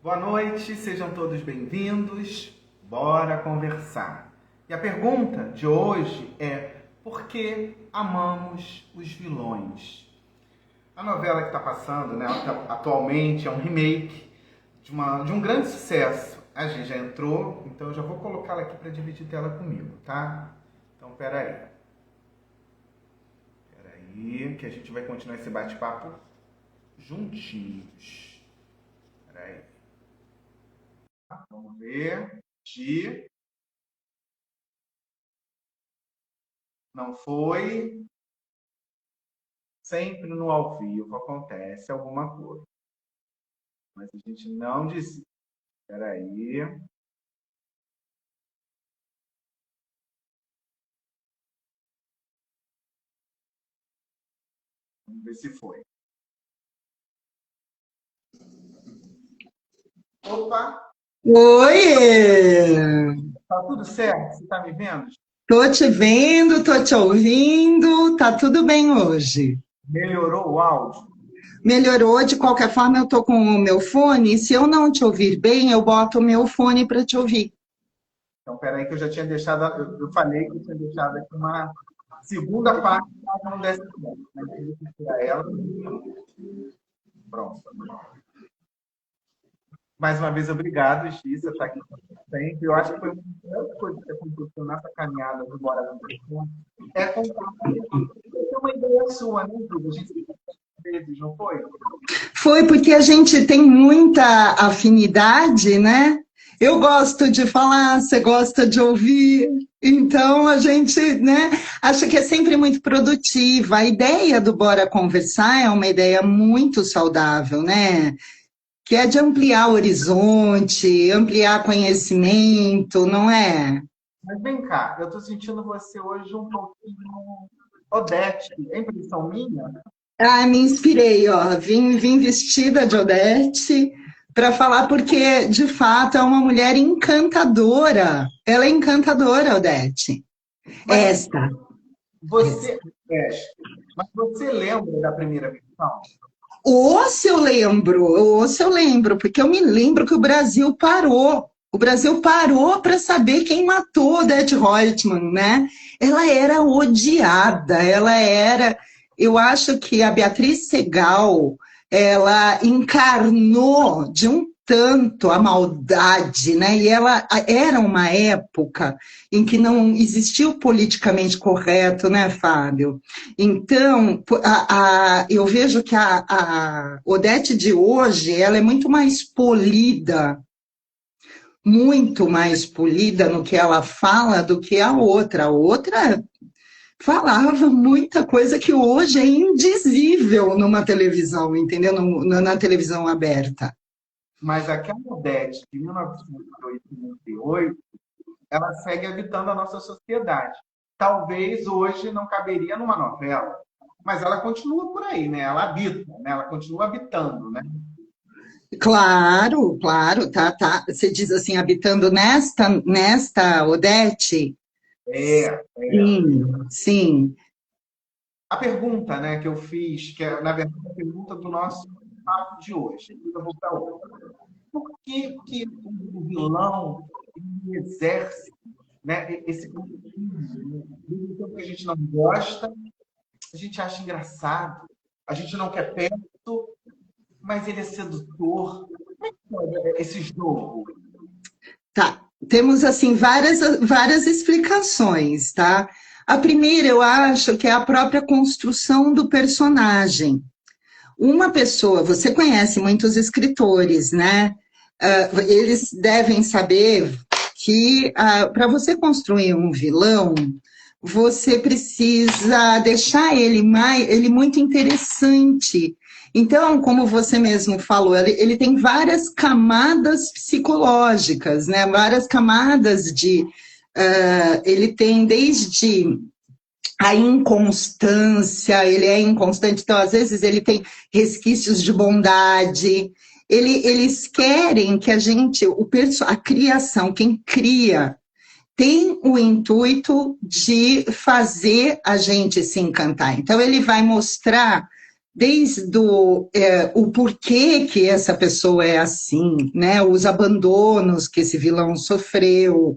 Boa noite, sejam todos bem-vindos. Bora conversar. E a pergunta de hoje é: por que amamos os vilões? A novela que está passando, né, atualmente é um remake de um grande sucesso. A gente já entrou, então eu já vou colocá-la aqui para dividir tela comigo, tá? Então, peraí, que a gente vai continuar esse bate-papo juntinhos. Peraí. Vamos ver. Não foi. Sempre no ao vivo acontece alguma coisa. Mas a gente não disse. Espera aí. Vamos ver se foi. Opa! Oi! Tá tudo certo? Você tá me vendo? Tô te vendo, tô te ouvindo, tá tudo bem hoje. Melhorou o áudio? Melhorou, de qualquer forma eu tô com o meu fone, e se eu não te ouvir bem, eu boto o meu fone para te ouvir. Então, peraí que eu já tinha deixado. Eu falei que eu tinha deixado aqui uma segunda parte para não desse certo. Mas eu vou tirar ela. Pronto. Mais uma vez, obrigado, Xi, você está aqui sempre. Eu acho que foi uma grande coisa que aconteceu nessa caminhada do Bora no Telefone. É contar uma ideia sua, né, Júlia? A gente vezes, não foi? Foi porque a gente tem muita afinidade, né? Eu gosto de falar, você gosta de ouvir, então a gente, né, acha que é sempre muito produtiva. A ideia do Bora Conversar é uma ideia muito saudável, né? Que é de ampliar o horizonte, ampliar conhecimento, não é? Mas vem cá, eu estou sentindo você hoje um pouquinho Odete. É impressão minha? Ah, me inspirei, ó, vim vestida de Odete para falar porque, de fato, é uma mulher encantadora. Ela é encantadora, Odete. Mas Esta. você, é, mas você lembra da primeira versão? Ou se eu lembro, porque eu me lembro que o Brasil parou. O Brasil parou para saber quem matou Odete Roitman, né? Ela era odiada, ela era. Eu acho que a Beatriz Segal, ela encarnou de um tanto a maldade, né? E ela era uma época em que não existia o politicamente correto, né, Fábio? Então, eu vejo que a Odete de hoje, ela é muito mais polida no que ela fala do que a outra. A outra falava muita coisa que hoje é indizível numa televisão, entendeu? Na televisão aberta. Mas aquela Odete de 1988, ela segue habitando a nossa sociedade. Talvez hoje não caberia numa novela, mas ela continua por aí, né? Ela habita, né? Ela continua habitando, né? Claro, claro, tá. Você diz assim, habitando nesta Odete? É. Sim, sim. A pergunta, né, que eu fiz, que é, na verdade, a pergunta do nosso papo de hoje, eu vou para outra. Por que o vilão exerce, né, esse conteúdo? Mesmo tempo que a gente não gosta, a gente acha engraçado, a gente não quer perto, mas ele é sedutor. Como é que é esse jogo? Tá, temos assim várias explicações, tá? A primeira, eu acho que é a própria construção do personagem. Uma pessoa, você conhece muitos escritores, né? Eles devem saber que para você construir um vilão, você precisa deixar ele muito interessante. Então, como você mesmo falou, ele tem várias camadas psicológicas, né? Várias camadas de. Ele tem desde a inconstância, ele é inconstante, então às vezes ele tem resquícios de bondade. Eles querem que a criação, quem cria, tem o intuito de fazer a gente se encantar. Então ele vai mostrar desde o porquê que essa pessoa é assim, né? Os abandonos que esse vilão sofreu,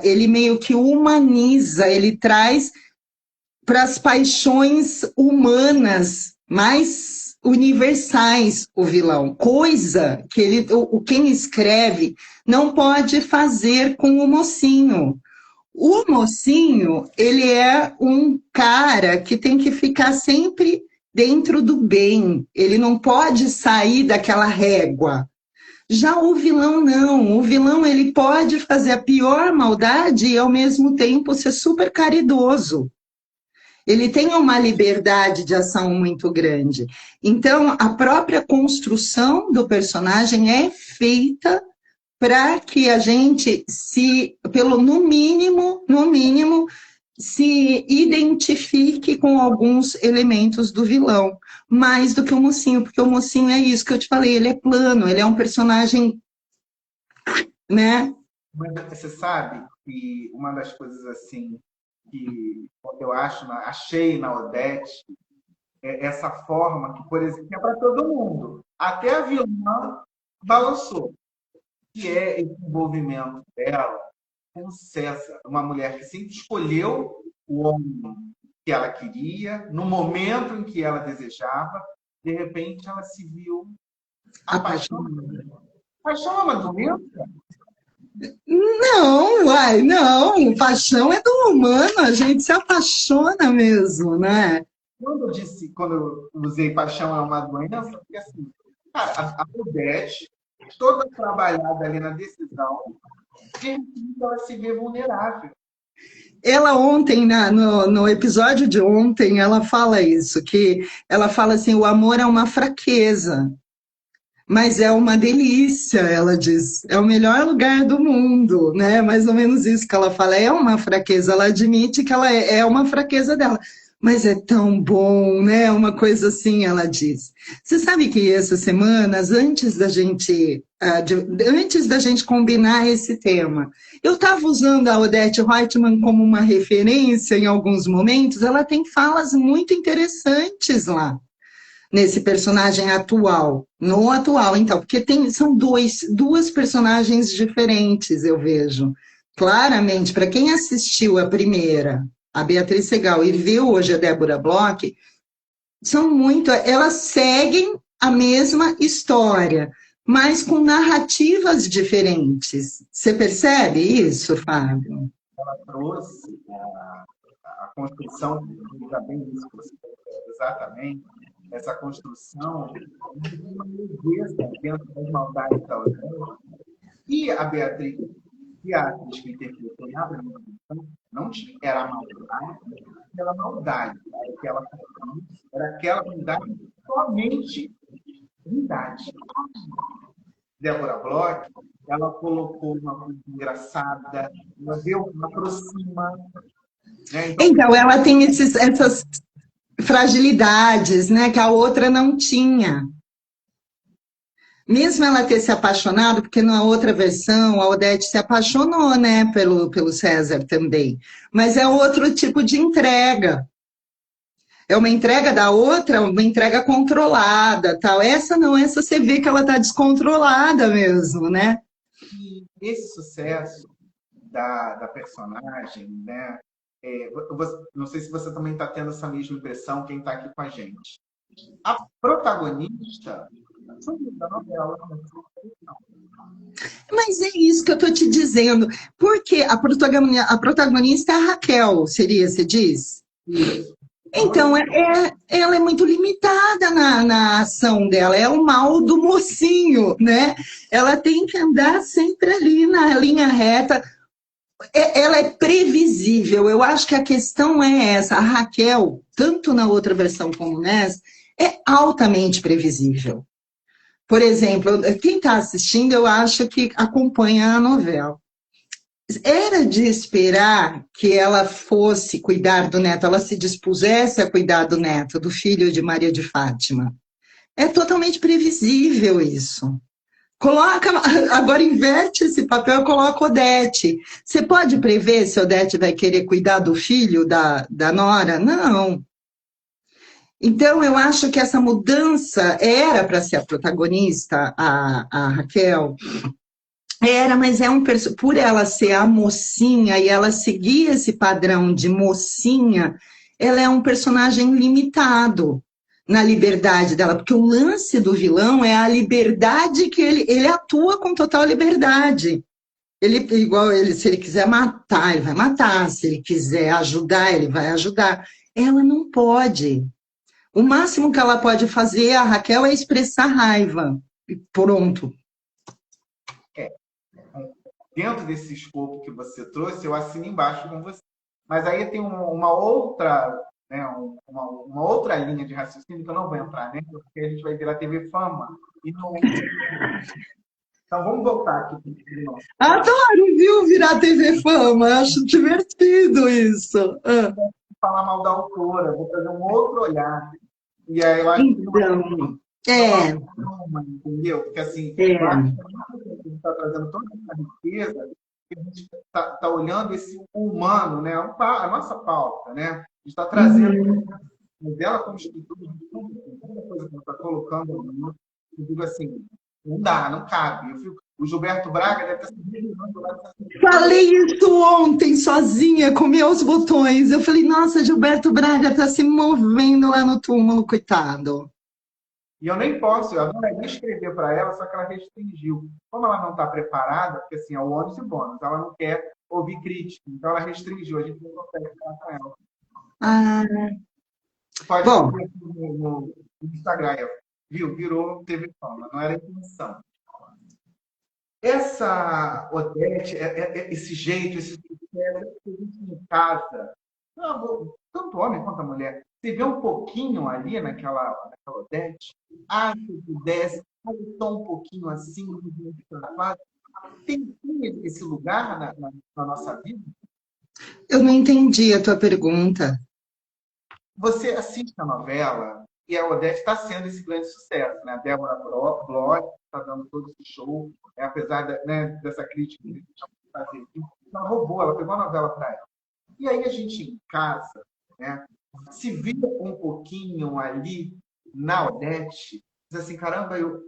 ele meio que humaniza, ele traz para as paixões humanas mais universais o vilão, coisa que quem escreve não pode fazer com o mocinho. O mocinho, ele é um cara que tem que ficar sempre dentro do bem, ele não pode sair daquela régua. Já o vilão não, o vilão ele pode fazer a pior maldade e ao mesmo tempo ser super caridoso. Ele tem uma liberdade de ação muito grande. Então, a própria construção do personagem é feita para que a gente no mínimo, se identifique com alguns elementos do vilão, mais do que o mocinho, porque o mocinho é isso que eu te falei, ele é plano, ele é um personagem, né? Mas você sabe que uma das coisas assim que eu achei na Odete é essa forma que, por exemplo, é para todo mundo. Até a vilã balançou, que é esse envolvimento dela com César, uma mulher que sempre escolheu o homem que ela queria, no momento em que ela desejava, de repente ela se viu apaixonada. Paixão é uma doença? Não, uai, não. Paixão é do humano, a gente se apaixona mesmo, né? Quando eu usei paixão é uma doença, porque assim, cara, a Odete, toda trabalhada ali na decisão, de repente ela se vê vulnerável. Ela ontem, no episódio de ontem, ela fala isso, que ela fala assim, o amor é uma fraqueza, mas é uma delícia, ela diz. É o melhor lugar do mundo, né? Mais ou menos isso que ela fala. É uma fraqueza, ela admite que ela é uma fraqueza dela. Mas é tão bom, né? Uma coisa assim, ela diz. Você sabe que essas semanas, antes da gente combinar esse tema, eu estava usando a Odete Reutemann como uma referência em alguns momentos. Ela tem falas muito interessantes lá nesse personagem atual, no atual, então, porque são duas personagens diferentes, eu vejo. Claramente, para quem assistiu a primeira, a Beatriz Segal, e viu hoje a Débora Bloch, elas seguem a mesma história, mas com narrativas diferentes. Você percebe isso, Fábio? Ela trouxe a construção, bem isso que você falou, exatamente, essa construção de uma leveza dentro das maldades da Odete. E a Beatriz, que a atriz que interpretou na primeira versão, não tinha, era a maldade pela maldade. Era aquela maldade somente verdade. Débora Bloch, ela colocou uma coisa engraçada, ela deu uma aproxima. Né? Então, ela tem essas fragilidades, né, que a outra não tinha. Mesmo ela ter se apaixonado, porque na outra versão a Odete se apaixonou, né, pelo César também. Mas é outro tipo de entrega. É uma entrega da outra, uma entrega controlada, tal. Essa não, essa você vê que ela está descontrolada mesmo, né? E esse sucesso da personagem, né? Não sei se você também está tendo essa mesma impressão, quem está aqui com a gente. A protagonista da novela. Mas é isso que eu estou te dizendo. Porque a protagonista é a Raquel, você diz? Isso. Então, ela é muito limitada na ação dela, é o mal do mocinho, né? Ela tem que andar sempre ali na linha reta. Ela é previsível, eu acho que a questão é essa. A Raquel, tanto na outra versão como nessa, é altamente previsível. Por exemplo, quem está assistindo, eu acho que acompanha a novela. Era de esperar que ela fosse cuidar do neto, ela se dispusesse a cuidar do neto, do filho de Maria de Fátima. É totalmente previsível isso. Agora inverte esse papel e coloca Odete. Você pode prever se Odete vai querer cuidar do filho da nora? Não. Então, eu acho que essa mudança era para ser a protagonista, a Raquel, era, mas por ela ser a mocinha e ela seguir esse padrão de mocinha, ela é um personagem limitado na liberdade dela, porque o lance do vilão é a liberdade que ele atua com total liberdade. Ele, igual ele, se ele quiser matar, ele vai matar, se ele quiser ajudar, ele vai ajudar. Ela não pode. O máximo que ela pode fazer, a Raquel, é expressar raiva. E pronto. Dentro desse escopo que você trouxe, eu assino embaixo com você. Mas aí tem uma outra, né, uma outra linha de raciocínio que eu não vou entrar, né? Porque a gente vai virar TV Fama. Então vamos voltar aqui. Adoro, viu, virar TV Fama. Acho divertido isso. Falar mal da autora, vou fazer um outro olhar. E aí eu acho então, entendeu? Porque assim, eu acho que a gente está trazendo toda essa riqueza, que a gente está olhando esse humano, né? A nossa pauta, né? A gente está trazendo dela como escritora, muita coisa que ela está colocando, eu digo assim, não dá, não cabe. O Gilberto Braga deve estar se revirando lá. Falei isso ontem, sozinha, com meus botões. Eu falei, nossa, Gilberto Braga está se movendo lá no túmulo, coitado. E eu nem posso, eu adoraria escrever para ela, só que ela restringiu. Como ela não está preparada, porque assim, é o ônus e bônus, ela não quer ouvir crítica, então ela restringiu, a gente não consegue falar com ela. Pode ver no Instagram, viu? Virou TV Fama, não era intenção. Essa Odete, esse jeito, esse sucesso que a gente em casa, tanto homem quanto a mulher, você vê um pouquinho ali naquela Odete, acho que desce, mas só um pouquinho assim, tem esse lugar na nossa vida? Eu não entendi a tua pergunta. Você assiste a novela e a Odete está sendo esse grande sucesso, né? A Débora Bloch está dando todo esse show, apesar dessa crítica que a gente fazer. Ela roubou, ela pegou a novela para ela. E aí a gente em casa, né, se vê um pouquinho ali na Odete, diz assim, caramba, eu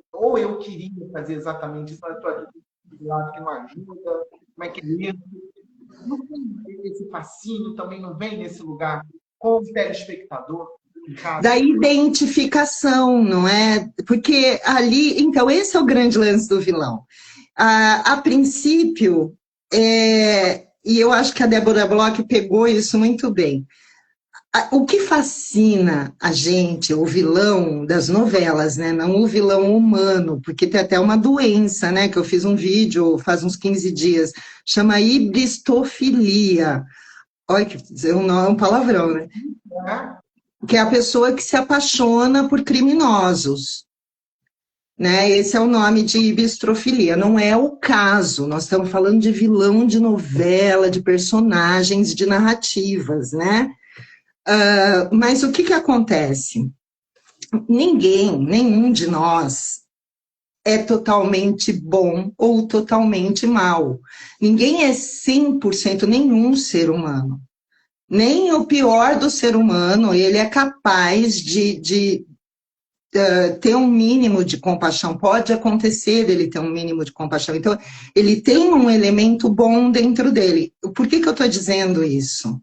queria fazer exatamente isso, mas eu estou aqui do lado que não ajuda, como é que é isso? Não tem esse fascínio também, não vem nesse lugar com o telespectador? Da identificação, não é? Porque ali, então, esse é o grande lance do vilão. A princípio, e eu acho que a Débora Bloch pegou isso muito bem. O que fascina a gente, o vilão das novelas, né? Não o vilão humano, porque tem até uma doença, né? Que eu fiz um vídeo faz uns 15 dias, chama hibristofilia. Olha, que é um palavrão, né? Que é a pessoa que se apaixona por criminosos. Né? Esse é o nome de ibistrofilia. Não é o caso, nós estamos falando de vilão de novela, de personagens, de narrativas, né? Mas o que acontece? Nenhum de nós é totalmente bom ou totalmente mal. Ninguém é 100% nenhum ser humano. Nem o pior do ser humano, ele é capaz de ter um mínimo de compaixão. Pode acontecer dele ter um mínimo de compaixão. Então, ele tem um elemento bom dentro dele. Por que eu estou dizendo isso?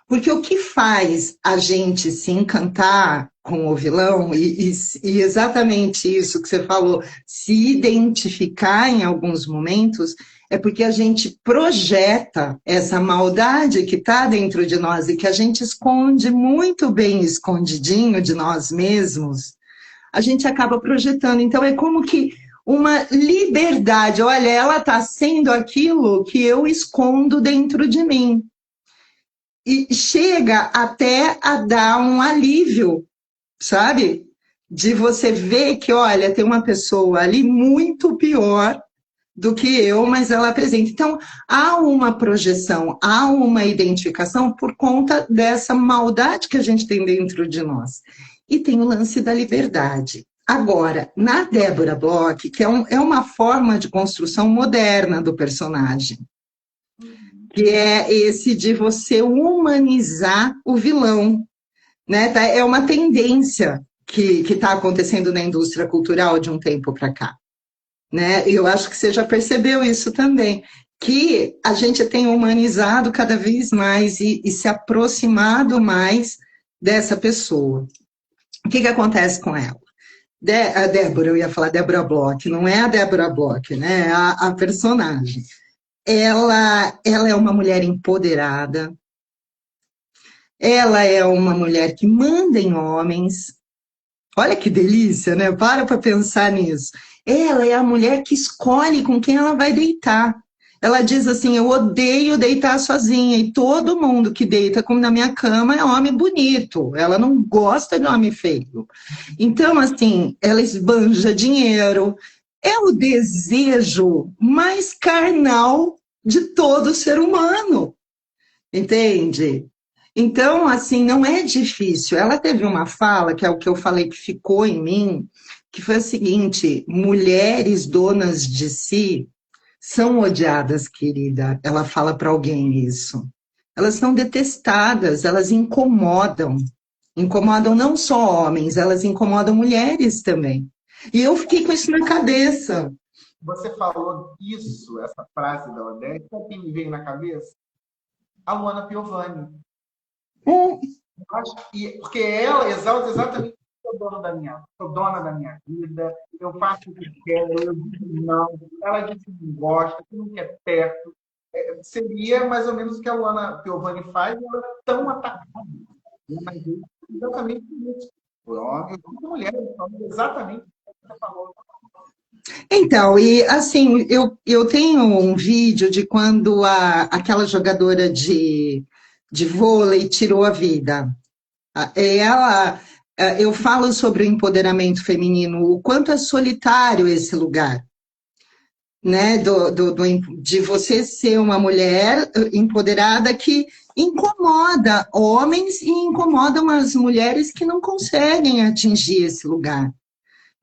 Porque o que faz a gente se encantar com o vilão, e exatamente isso que você falou, se identificar em alguns momentos, é porque a gente projeta essa maldade que está dentro de nós e que a gente esconde muito bem escondidinho de nós mesmos, a gente acaba projetando. Então, é como que uma liberdade. Olha, ela está sendo aquilo que eu escondo dentro de mim. E chega até a dar um alívio, sabe? De você ver que, olha, tem uma pessoa ali muito pior do que eu, mas ela apresenta. Então, há uma projeção, há uma identificação por conta dessa maldade que a gente tem dentro de nós. E tem o lance da liberdade. Agora, na Débora Bloch, que é uma forma de construção moderna do personagem, que é esse de você humanizar o vilão, né? É uma tendência que está acontecendo na indústria cultural de um tempo para cá, né? Eu acho que você já percebeu isso também, que a gente tem humanizado cada vez mais e se aproximado mais dessa pessoa. O que acontece com ela? A Débora, eu ia falar Débora Bloch, não é a Débora Bloch, né? É a personagem. Ela é uma mulher empoderada, ela é uma mulher que manda em homens. Olha que delícia, né? Para pensar nisso. Ela é a mulher que escolhe com quem ela vai deitar. Ela diz assim: eu odeio deitar sozinha, e todo mundo que deita na minha cama é homem bonito. Ela não gosta de homem feio. Então, assim, ela esbanja dinheiro. É o desejo mais carnal de todo ser humano, entende? Então, assim, não é difícil. Ela teve uma fala, que é o que eu falei que ficou em mim, que foi a seguinte: mulheres donas de si são odiadas, querida. Ela fala para alguém isso. Elas são detestadas, elas incomodam. Incomodam não só homens, elas incomodam mulheres também. E eu fiquei com isso na cabeça. Você falou isso, essa frase da Odete, sabe quem me veio na cabeça? A Luana Piovani. Hum, Porque ela exalta exatamente: sou dona da minha vida, eu faço o que quero, eu digo não, ela diz que não gosta, que não quer perto. Seria mais ou menos o que a Luana Piovani faz, e ela é tão atacada. Mas exatamente isso. Por homem e mulher, exatamente o que você falou. Então, e assim, eu tenho um vídeo de quando aquela jogadora de vôlei tirou a vida. Eu falo sobre o empoderamento feminino, o quanto é solitário esse lugar, né? De você ser uma mulher empoderada que incomoda homens e incomodam as mulheres que não conseguem atingir esse lugar,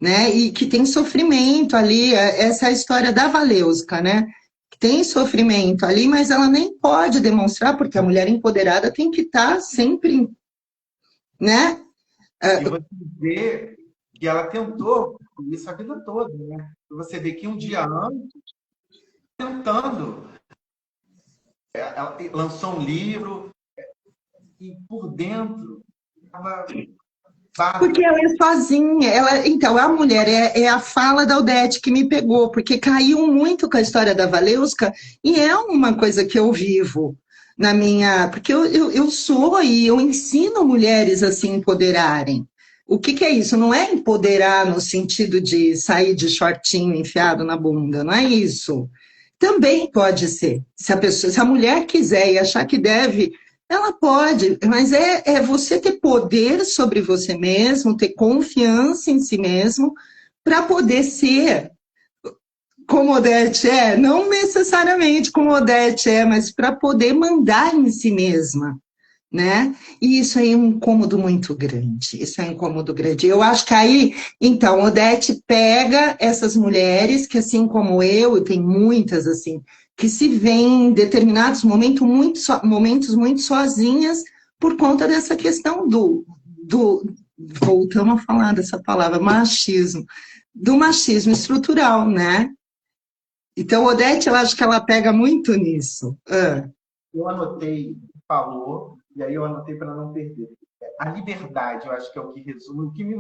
né? E que tem sofrimento ali, essa é a história da Valeuska, né? Tem sofrimento ali, mas ela nem pode demonstrar, porque a mulher empoderada tem que estar sempre, né? E você vê que ela tentou isso a vida toda, né? Você vê que um dia antes, tentando, ela lançou um livro e por dentro estava Porque ela é sozinha. Então, a mulher é a fala da Odete que me pegou, porque caiu muito com a história da Valeuska, e é uma coisa que eu vivo na minha. Porque eu sou e eu ensino mulheres a se empoderarem. O que é isso? Não é empoderar no sentido de sair de shortinho enfiado na bunda, não é isso. Também pode ser. Se a mulher quiser e achar que deve, ela pode, mas é você ter poder sobre você mesmo, ter confiança em si mesmo, para poder ser como Odete é, não necessariamente como Odete é, mas para poder mandar em si mesma, né? E isso aí é um incômodo muito grande. Isso é um incômodo grande. Eu acho que aí, então, Odete pega essas mulheres que, assim como eu, e tem muitas assim, que se veem em determinados momentos muito sozinhas por conta dessa questão voltamos a falar dessa palavra, machismo, do machismo estrutural, né? Então, Odete, eu acho que ela pega muito nisso. Eu anotei, falou, e aí eu anotei para não perder. A liberdade, eu acho que é o que resume, o que me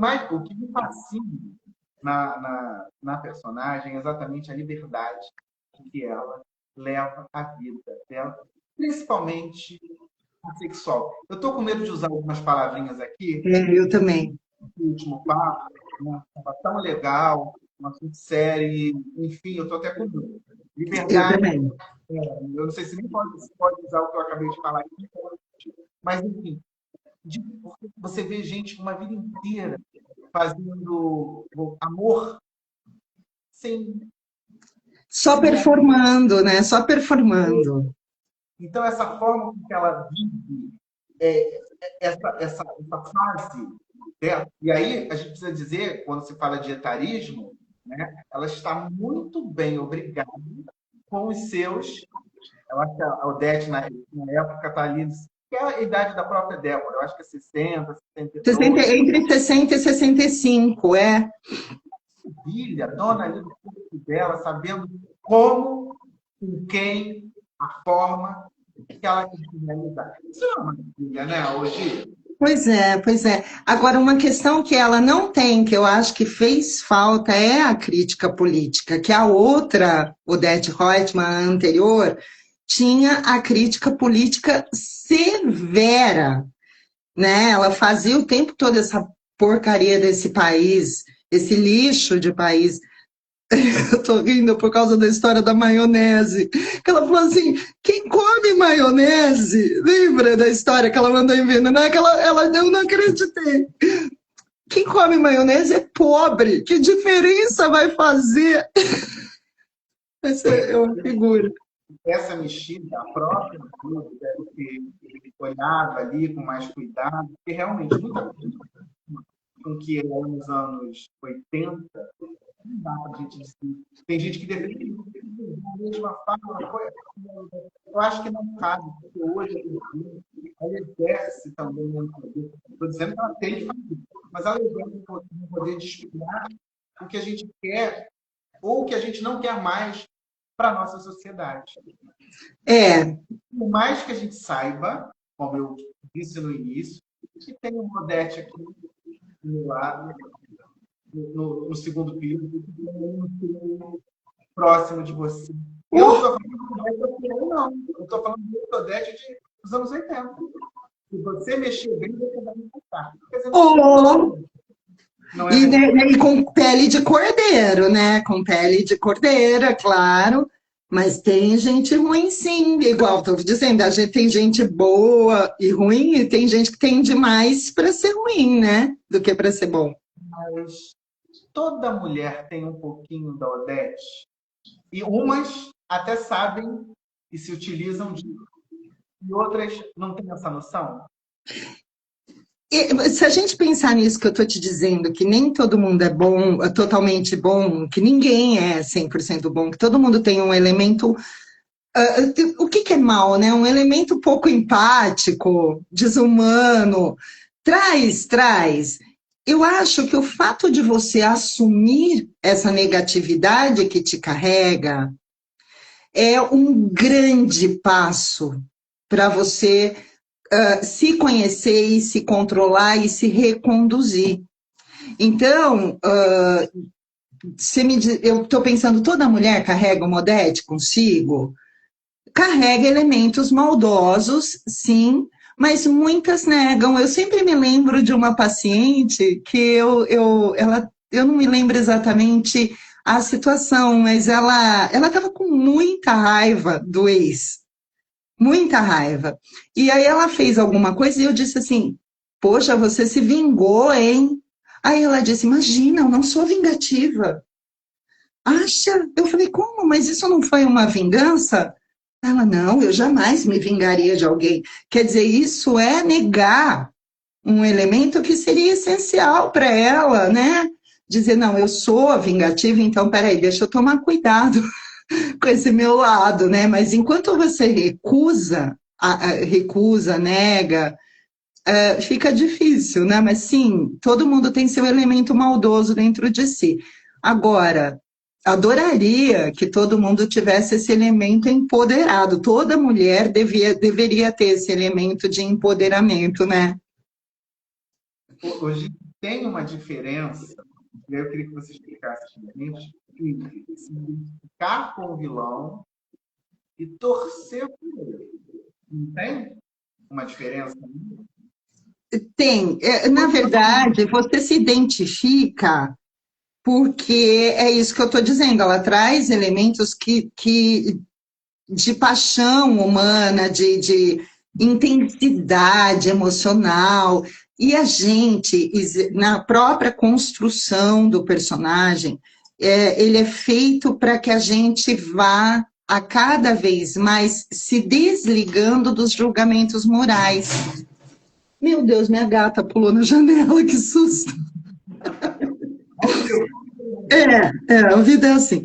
fascina na personagem é exatamente a liberdade que ela leva à vida dela, principalmente a sexual. Eu estou com medo de usar algumas palavrinhas aqui, Eu também. no último papo, né? Estava tão legal, um assunto sério, enfim, eu estou até com medo. Eu Liberdade, também. eu não sei se nem pode usar o que eu acabei de falar aqui, mas, enfim, você vê gente uma vida inteira fazendo amor sem. Só performando, né? Só performando. Então, essa forma que ela vive, essa fase dela, e aí a gente precisa dizer, quando se fala de etarismo, né, ela está muito bem, obrigada, com os seus. Eu acho que a Odete, na época, está ali que é a idade da própria Débora, eu acho que é 60, 60, 62. entre 60 e 65, é. Filha, dona ali do corpo dela, sabendo como, com quem, a forma que ela quer realizar. Isso é uma maravilha, né, hoje? Pois é, pois é. Agora, uma questão que ela não tem, que eu acho que fez falta, é a crítica política, que a outra, Odete Roitman, a anterior, tinha a crítica política severa, né? Ela fazia o tempo todo essa porcaria desse país, esse lixo de país. Eu tô rindo por causa da história da maionese. Que ela falou assim: quem come maionese? Lembra da história que ela mandou envenenar? Que eu não acreditei. Quem come maionese é pobre. Que diferença vai fazer? Essa é uma figura. Essa mexida, a própria Dilma deve ter olhado ali com mais cuidado, porque realmente muita coisa com que era nos anos 80, não dá para a gente dizer. Tem gente que defende a mesma fala. Eu acho que não cabe, porque hoje ela exerce também um poder. Estou dizendo que ela tem que fazer, mas ela exerce um poder de explicar o que a gente quer ou o que a gente não quer mais para a nossa sociedade. É. Por mais que a gente saiba, como eu disse no início, que tem um Odete aqui do meu lado, no segundo piso, próximo de você. Eu não estou falando do Odete, não. Eu estou falando do Odete dos anos 80. Se você mexer bem, você vai me contar. Não é e com pele de cordeiro, né? Com pele de cordeiro, é claro. Mas tem gente ruim, sim. Igual estou dizendo, a gente tem gente boa e ruim, e tem gente que tem demais para ser ruim, né? Do que para ser bom. Mas toda mulher tem um pouquinho da Odete. E umas até sabem e se utilizam disso. E outras não têm essa noção. E, se a gente pensar nisso que eu estou te dizendo, que nem todo mundo é bom, é totalmente bom, que ninguém é 100% bom, que todo mundo tem um elemento... o que é mal, né? Um elemento pouco empático, desumano. Traz. Eu acho que o fato de você assumir essa negatividade que te carrega é um grande passo para você se conhecer e se controlar e se reconduzir. Então, eu estou pensando, toda mulher carrega uma Odete consigo? Carrega elementos maldosos, sim, mas muitas negam. Eu sempre me lembro de uma paciente que eu não me lembro exatamente a situação, mas ela estava com muita raiva do ex. Muita raiva. E aí ela fez alguma coisa e eu disse assim, poxa, você se vingou, hein? Aí ela disse, imagina, eu não sou vingativa. Acha? Eu falei, como? Mas isso não foi uma vingança? Ela, não, eu jamais me vingaria de alguém. Quer dizer, isso é negar um elemento que seria essencial para ela, né? Dizer, não, eu sou vingativa, então, peraí, deixa eu tomar cuidado com esse meu lado, né? Mas enquanto você recusa, nega, fica difícil, né? Mas sim, todo mundo tem seu elemento maldoso dentro de si. Agora, adoraria que todo mundo tivesse esse elemento empoderado. Toda mulher deveria ter esse elemento de empoderamento, né? Hoje tem uma diferença, e eu queria que você explicasse para a gente, entre se identificar com o vilão e torcer por ele. Não tem uma diferença? Tem. Na verdade, você se identifica porque é isso que eu estou dizendo, ela traz elementos de paixão humana, de intensidade emocional, e a gente, na própria construção do personagem, ele é feito para que a gente vá a cada vez mais se desligando dos julgamentos morais. Meu Deus, minha gata pulou na janela, que susto! A vida é assim.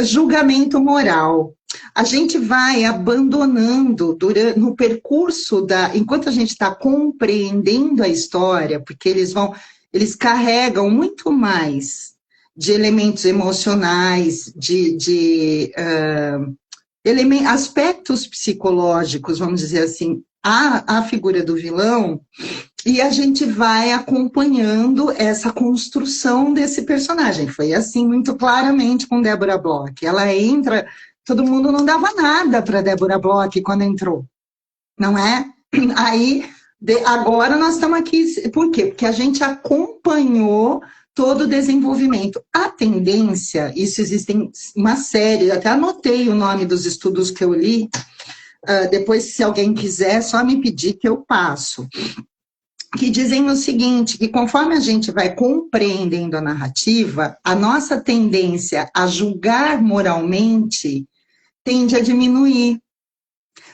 Julgamento moral. A gente vai abandonando no percurso enquanto a gente está compreendendo a história, porque eles carregam muito mais de elementos emocionais, aspectos psicológicos, vamos dizer assim, a figura do vilão. E a gente vai acompanhando essa construção desse personagem. Foi assim muito claramente com Débora Bloch. Ela entra, todo mundo não dava nada para Débora Bloch quando entrou, não é? Aí, agora nós estamos aqui. Por quê? Porque a gente acompanhou todo o desenvolvimento. A tendência, isso existem uma série, até anotei o nome dos estudos que eu li, depois, se alguém quiser, só me pedir que eu passo, que dizem o seguinte, que conforme a gente vai compreendendo a narrativa, a nossa tendência a julgar moralmente tende a diminuir.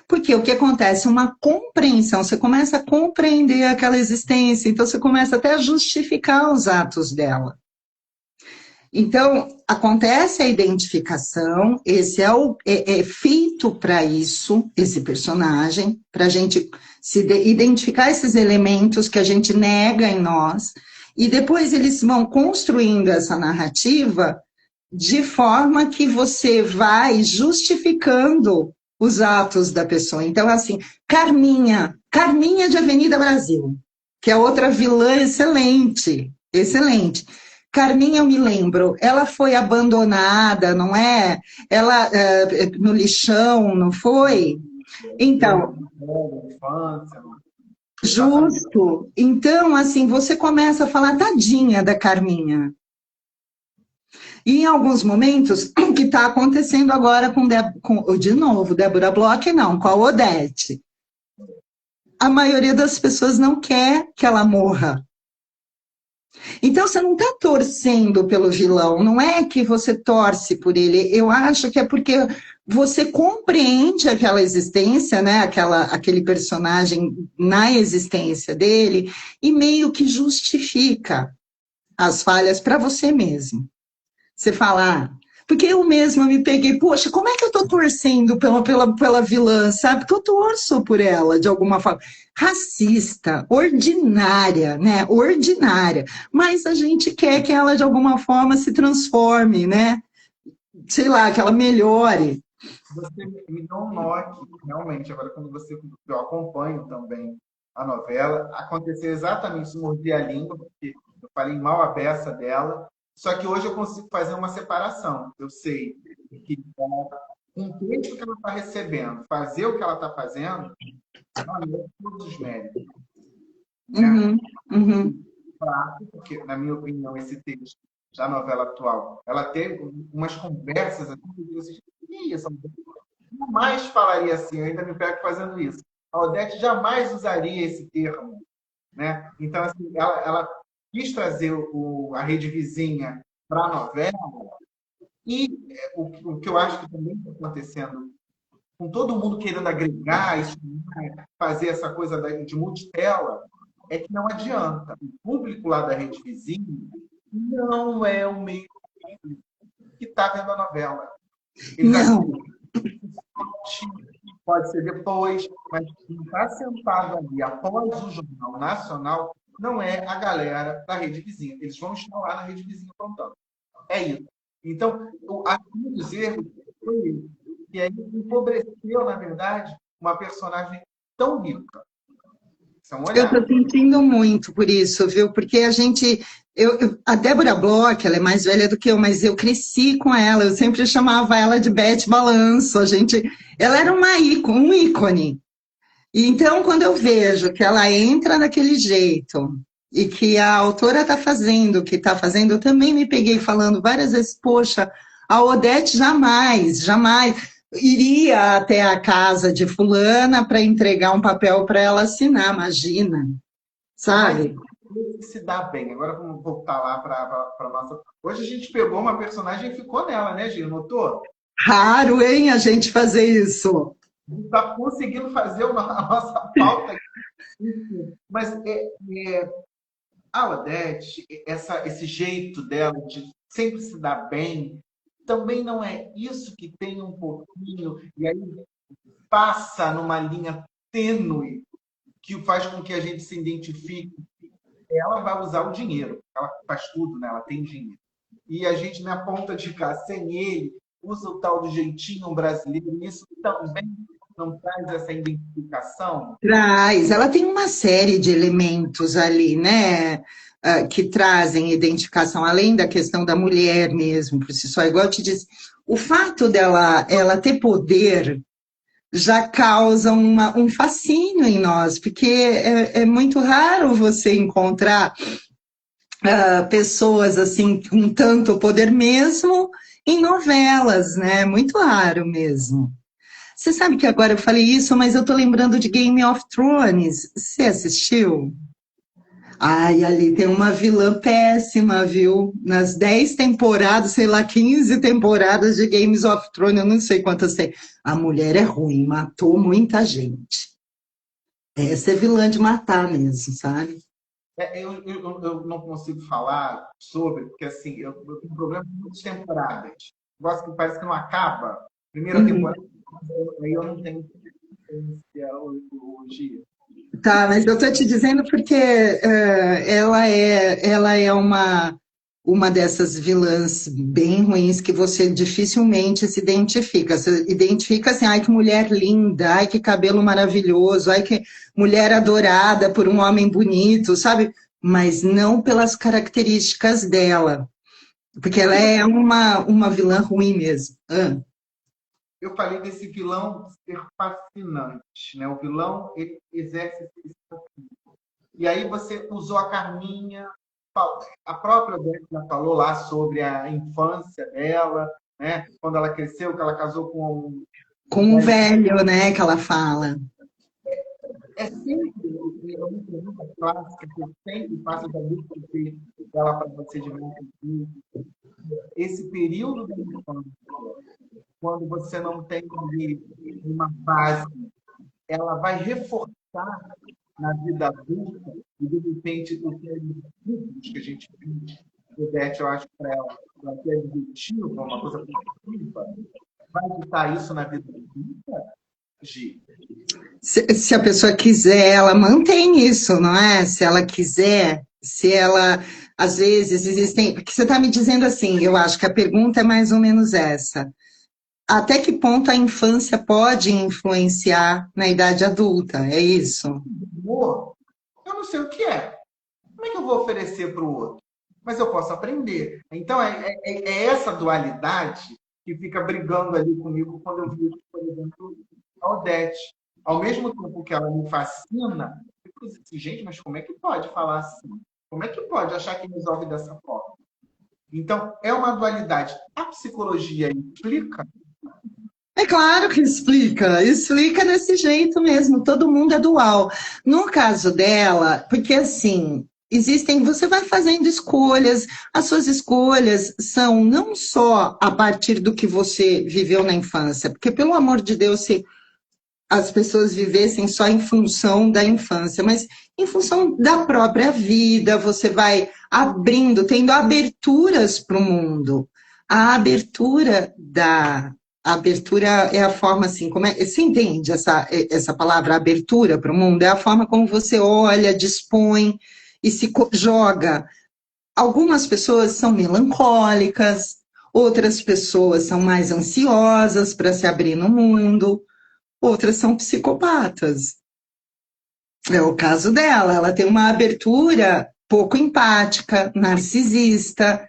Porque o que acontece? Uma compreensão, você começa a compreender aquela existência, então você começa até a justificar os atos dela. Então, acontece a identificação, esse é feito para isso, esse personagem, para a gente identificar esses elementos que a gente nega em nós, e depois eles vão construindo essa narrativa de forma que você vai justificando os atos da pessoa. Então, assim, Carminha de Avenida Brasil, que é outra vilã excelente, excelente. Carminha, eu me lembro, ela foi abandonada, não é? Ela no lixão, não foi? Então, justo. Então, assim, você começa a falar, tadinha da Carminha. E em alguns momentos, o que está acontecendo agora de novo, Débora Bloch, não, com a Odete. A maioria das pessoas não quer que ela morra. Então, você não está torcendo pelo vilão, não é que você torce por ele, eu acho que é porque você compreende aquela existência, né? Aquele personagem na existência dele, e meio que justifica as falhas para você mesmo. Você fala, porque eu mesma me peguei, poxa, como é que eu estou torcendo pela vilã, sabe? Porque eu torço por ela, de alguma forma. Racista, ordinária, né? Ordinária. Mas a gente quer que ela, de alguma forma, se transforme, né? Sei lá, que ela melhore. Você me deu um nó aqui, realmente. Agora, quando eu acompanho também a novela, aconteceu exatamente isso, mordi a língua, porque eu falei mal a beça dela. Só que hoje eu consigo fazer uma separação. Eu sei que com o texto que ela está recebendo, fazer o que ela está fazendo, ela não tem todos os méritos. Né? Porque, na minha opinião, esse texto da novela atual, ela teve umas conversas assim, que eu digo assim, que isso? Eu jamais falaria assim, eu ainda me pego fazendo isso. A Odete jamais usaria esse termo. Né? Então, assim, ela quis trazer a Rede Vizinha para a novela, e o que eu acho que também está acontecendo, com todo mundo querendo agregar, fazer essa coisa de multitela, é que não adianta. O público lá da Rede Vizinha não é o mesmo público que está vendo a novela. Não. Pode ser depois, mas quem está sentado ali após o Jornal Nacional não é a galera da Rede Vizinha. Eles vão estar lá na Rede Vizinha aprontando. É isso. Então, um dos erros foi isso. E aí empobreceu, na verdade, uma personagem tão rica. Eu estou sentindo muito por isso, viu? Porque a gente... a Débora Bloch, ela é mais velha do que eu, mas eu cresci com ela, eu sempre chamava ela de Beth Balanço. Ela era um ícone. E então, quando eu vejo que ela entra daquele jeito e que a autora está fazendo o que está fazendo, eu também me peguei falando várias vezes, poxa, a Odete jamais iria até a casa de fulana para entregar um papel para ela assinar, imagina, sabe? Mas se dá bem. Agora vamos voltar lá para a nossa... Hoje a gente pegou uma personagem e ficou nela, né, Gil? Notou? Raro, hein, a gente fazer isso. Está conseguindo fazer a nossa pauta aqui. Mas a Odete, esse jeito dela de sempre se dá bem, também não é isso que tem um pouquinho, e aí passa numa linha tênue que faz com que a gente se identifique. Ela vai usar o dinheiro, ela faz tudo, né? Ela tem dinheiro. E a gente, na ponta de cá, sem ele, usa o tal do jeitinho brasileiro, e isso também não traz essa identificação. Traz, ela tem uma série de elementos ali, né, que trazem identificação, além da questão da mulher mesmo, por si só, igual eu te disse, o fato dela ela ter poder já causa um fascínio em nós, porque é muito raro você encontrar pessoas assim com tanto poder mesmo em novelas, né? Muito raro mesmo. Você sabe que agora eu falei isso, mas eu tô lembrando de Game of Thrones. Você assistiu? Ai, ali tem uma vilã péssima, viu? Nas 10 temporadas, sei lá, 15 temporadas de Games of Thrones, eu não sei quantas tem. A mulher é ruim, matou muita gente. Essa é vilã de matar mesmo, sabe? Eu não consigo falar sobre, porque assim, eu tenho problema com muitas temporadas. Gosto que parece que não acaba. Primeira Uhum. temporada, aí eu não tenho paciência hoje. Tá, mas eu tô te dizendo porque ela é uma dessas vilãs bem ruins que você dificilmente se identifica. Você identifica assim, ai que mulher linda, ai que cabelo maravilhoso, ai que mulher adorada por um homem bonito, sabe? Mas não pelas características dela, porque ela é uma vilã ruim mesmo. Ah, Eu falei desse vilão ser fascinante, né? O vilão ele exerce esse fascínio. E aí você usou a Carminha, a própria Beth já falou lá sobre a infância dela, né? Quando ela cresceu, que ela casou com com um um velho. velho, né, que ela fala. É sempre uma pergunta clássica que eu sempre faço da lista dela para você de volta aqui. Esse período da infância, quando você não tem ali uma base, ela vai reforçar na vida adulta e, de repente, o que é que a gente Ivete, eu acho que para ela que é adjetivo, uma coisa positiva, vai editar isso na vida adulta, Gi? Se a pessoa quiser, ela mantém isso, não é? Se ela quiser, se ela. Às vezes existem. Porque você está me dizendo assim, eu acho que a pergunta é mais ou menos essa. Até que ponto a infância pode influenciar na idade adulta? É isso? Amor, eu não sei o que é. Como é que eu vou oferecer para o outro? Mas eu posso aprender. Então, é essa dualidade que fica brigando ali comigo quando eu vi, por exemplo, a Odete. Ao mesmo tempo que ela me fascina, eu fico assim, gente, mas como é que pode falar assim? Como é que pode achar que resolve dessa forma? Então, é uma dualidade. A psicologia implica. É claro que explica, explica desse jeito mesmo, todo mundo é dual. No caso dela, porque assim, existem, você vai fazendo escolhas, as suas escolhas são não só a partir do que você viveu na infância, porque pelo amor de Deus, se as pessoas vivessem só em função da infância, mas em função da própria vida, você vai abrindo, tendo aberturas para o mundo. A abertura da a abertura é a forma assim, como é, você entende essa palavra abertura para o mundo? É a forma como você olha, dispõe e se joga. Algumas pessoas são melancólicas, outras pessoas são mais ansiosas para se abrir no mundo, outras são psicopatas. É o caso dela, ela tem uma abertura pouco empática, narcisista.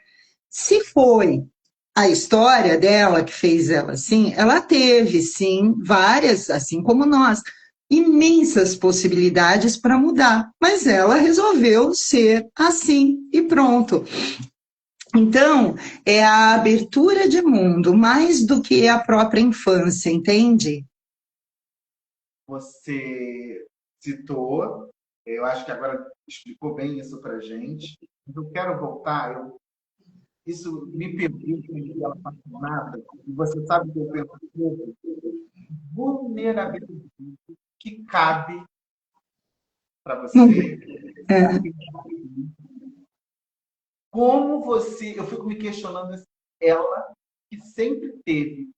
Se foi a história dela que fez ela assim, ela teve, sim, várias, assim como nós, imensas possibilidades para mudar, mas ela resolveu ser assim e pronto. Então, é a abertura de mundo, mais do que a própria infância, entende? Você citou, eu acho que agora explicou bem isso para a gente. Mas eu quero voltar, isso me permite ela apaixonada, e você sabe que eu penso pouco, vulnerabilidade que cabe para Não, você, é, Como você... Eu fico me questionando assim, ela que sempre teve.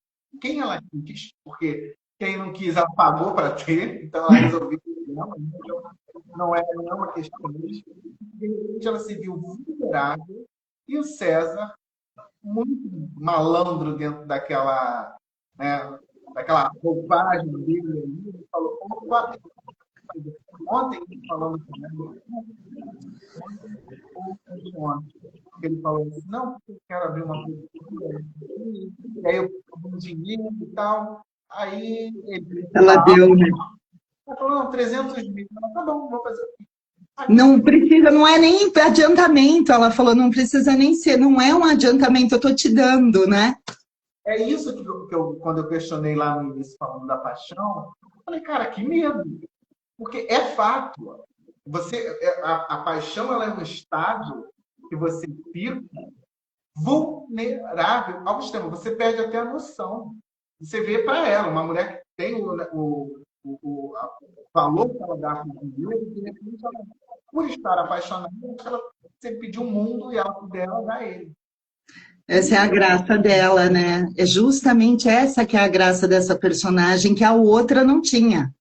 Quem ela quis? Porque quem não quis, ela pagou para ter, então ela resolveu o problema. Então, não é uma questão disso. De repente, ela se viu vulnerável e o César, muito malandro dentro daquela, né, daquela roupagem dele, ele falou: opa, ontem, falando com ontem, ele falou assim: não, porque eu quero abrir uma cultura, e aí eu pedi um dinheiro e tal. Aí ele Ela deu, né? falou: não, 300 mil. Ela, tá bom, vou fazer. Não precisa, não é nem adiantamento, ela falou, não precisa nem ser, não é um adiantamento, eu tô te dando, né? É isso quando eu questionei lá no início, falando da paixão, eu falei: cara, que medo. Porque é fato. A paixão ela é um estado que você fica vulnerável ao extremo. Você perde até a noção. Você vê para ela, uma mulher que tem o valor que ela dá para o dinheiro, de repente, ela, por estar apaixonada, ela sempre pediu o mundo e ela puder, ela dá a ele. Essa é a graça dela, né? É justamente essa que é a graça dessa personagem que a outra não tinha.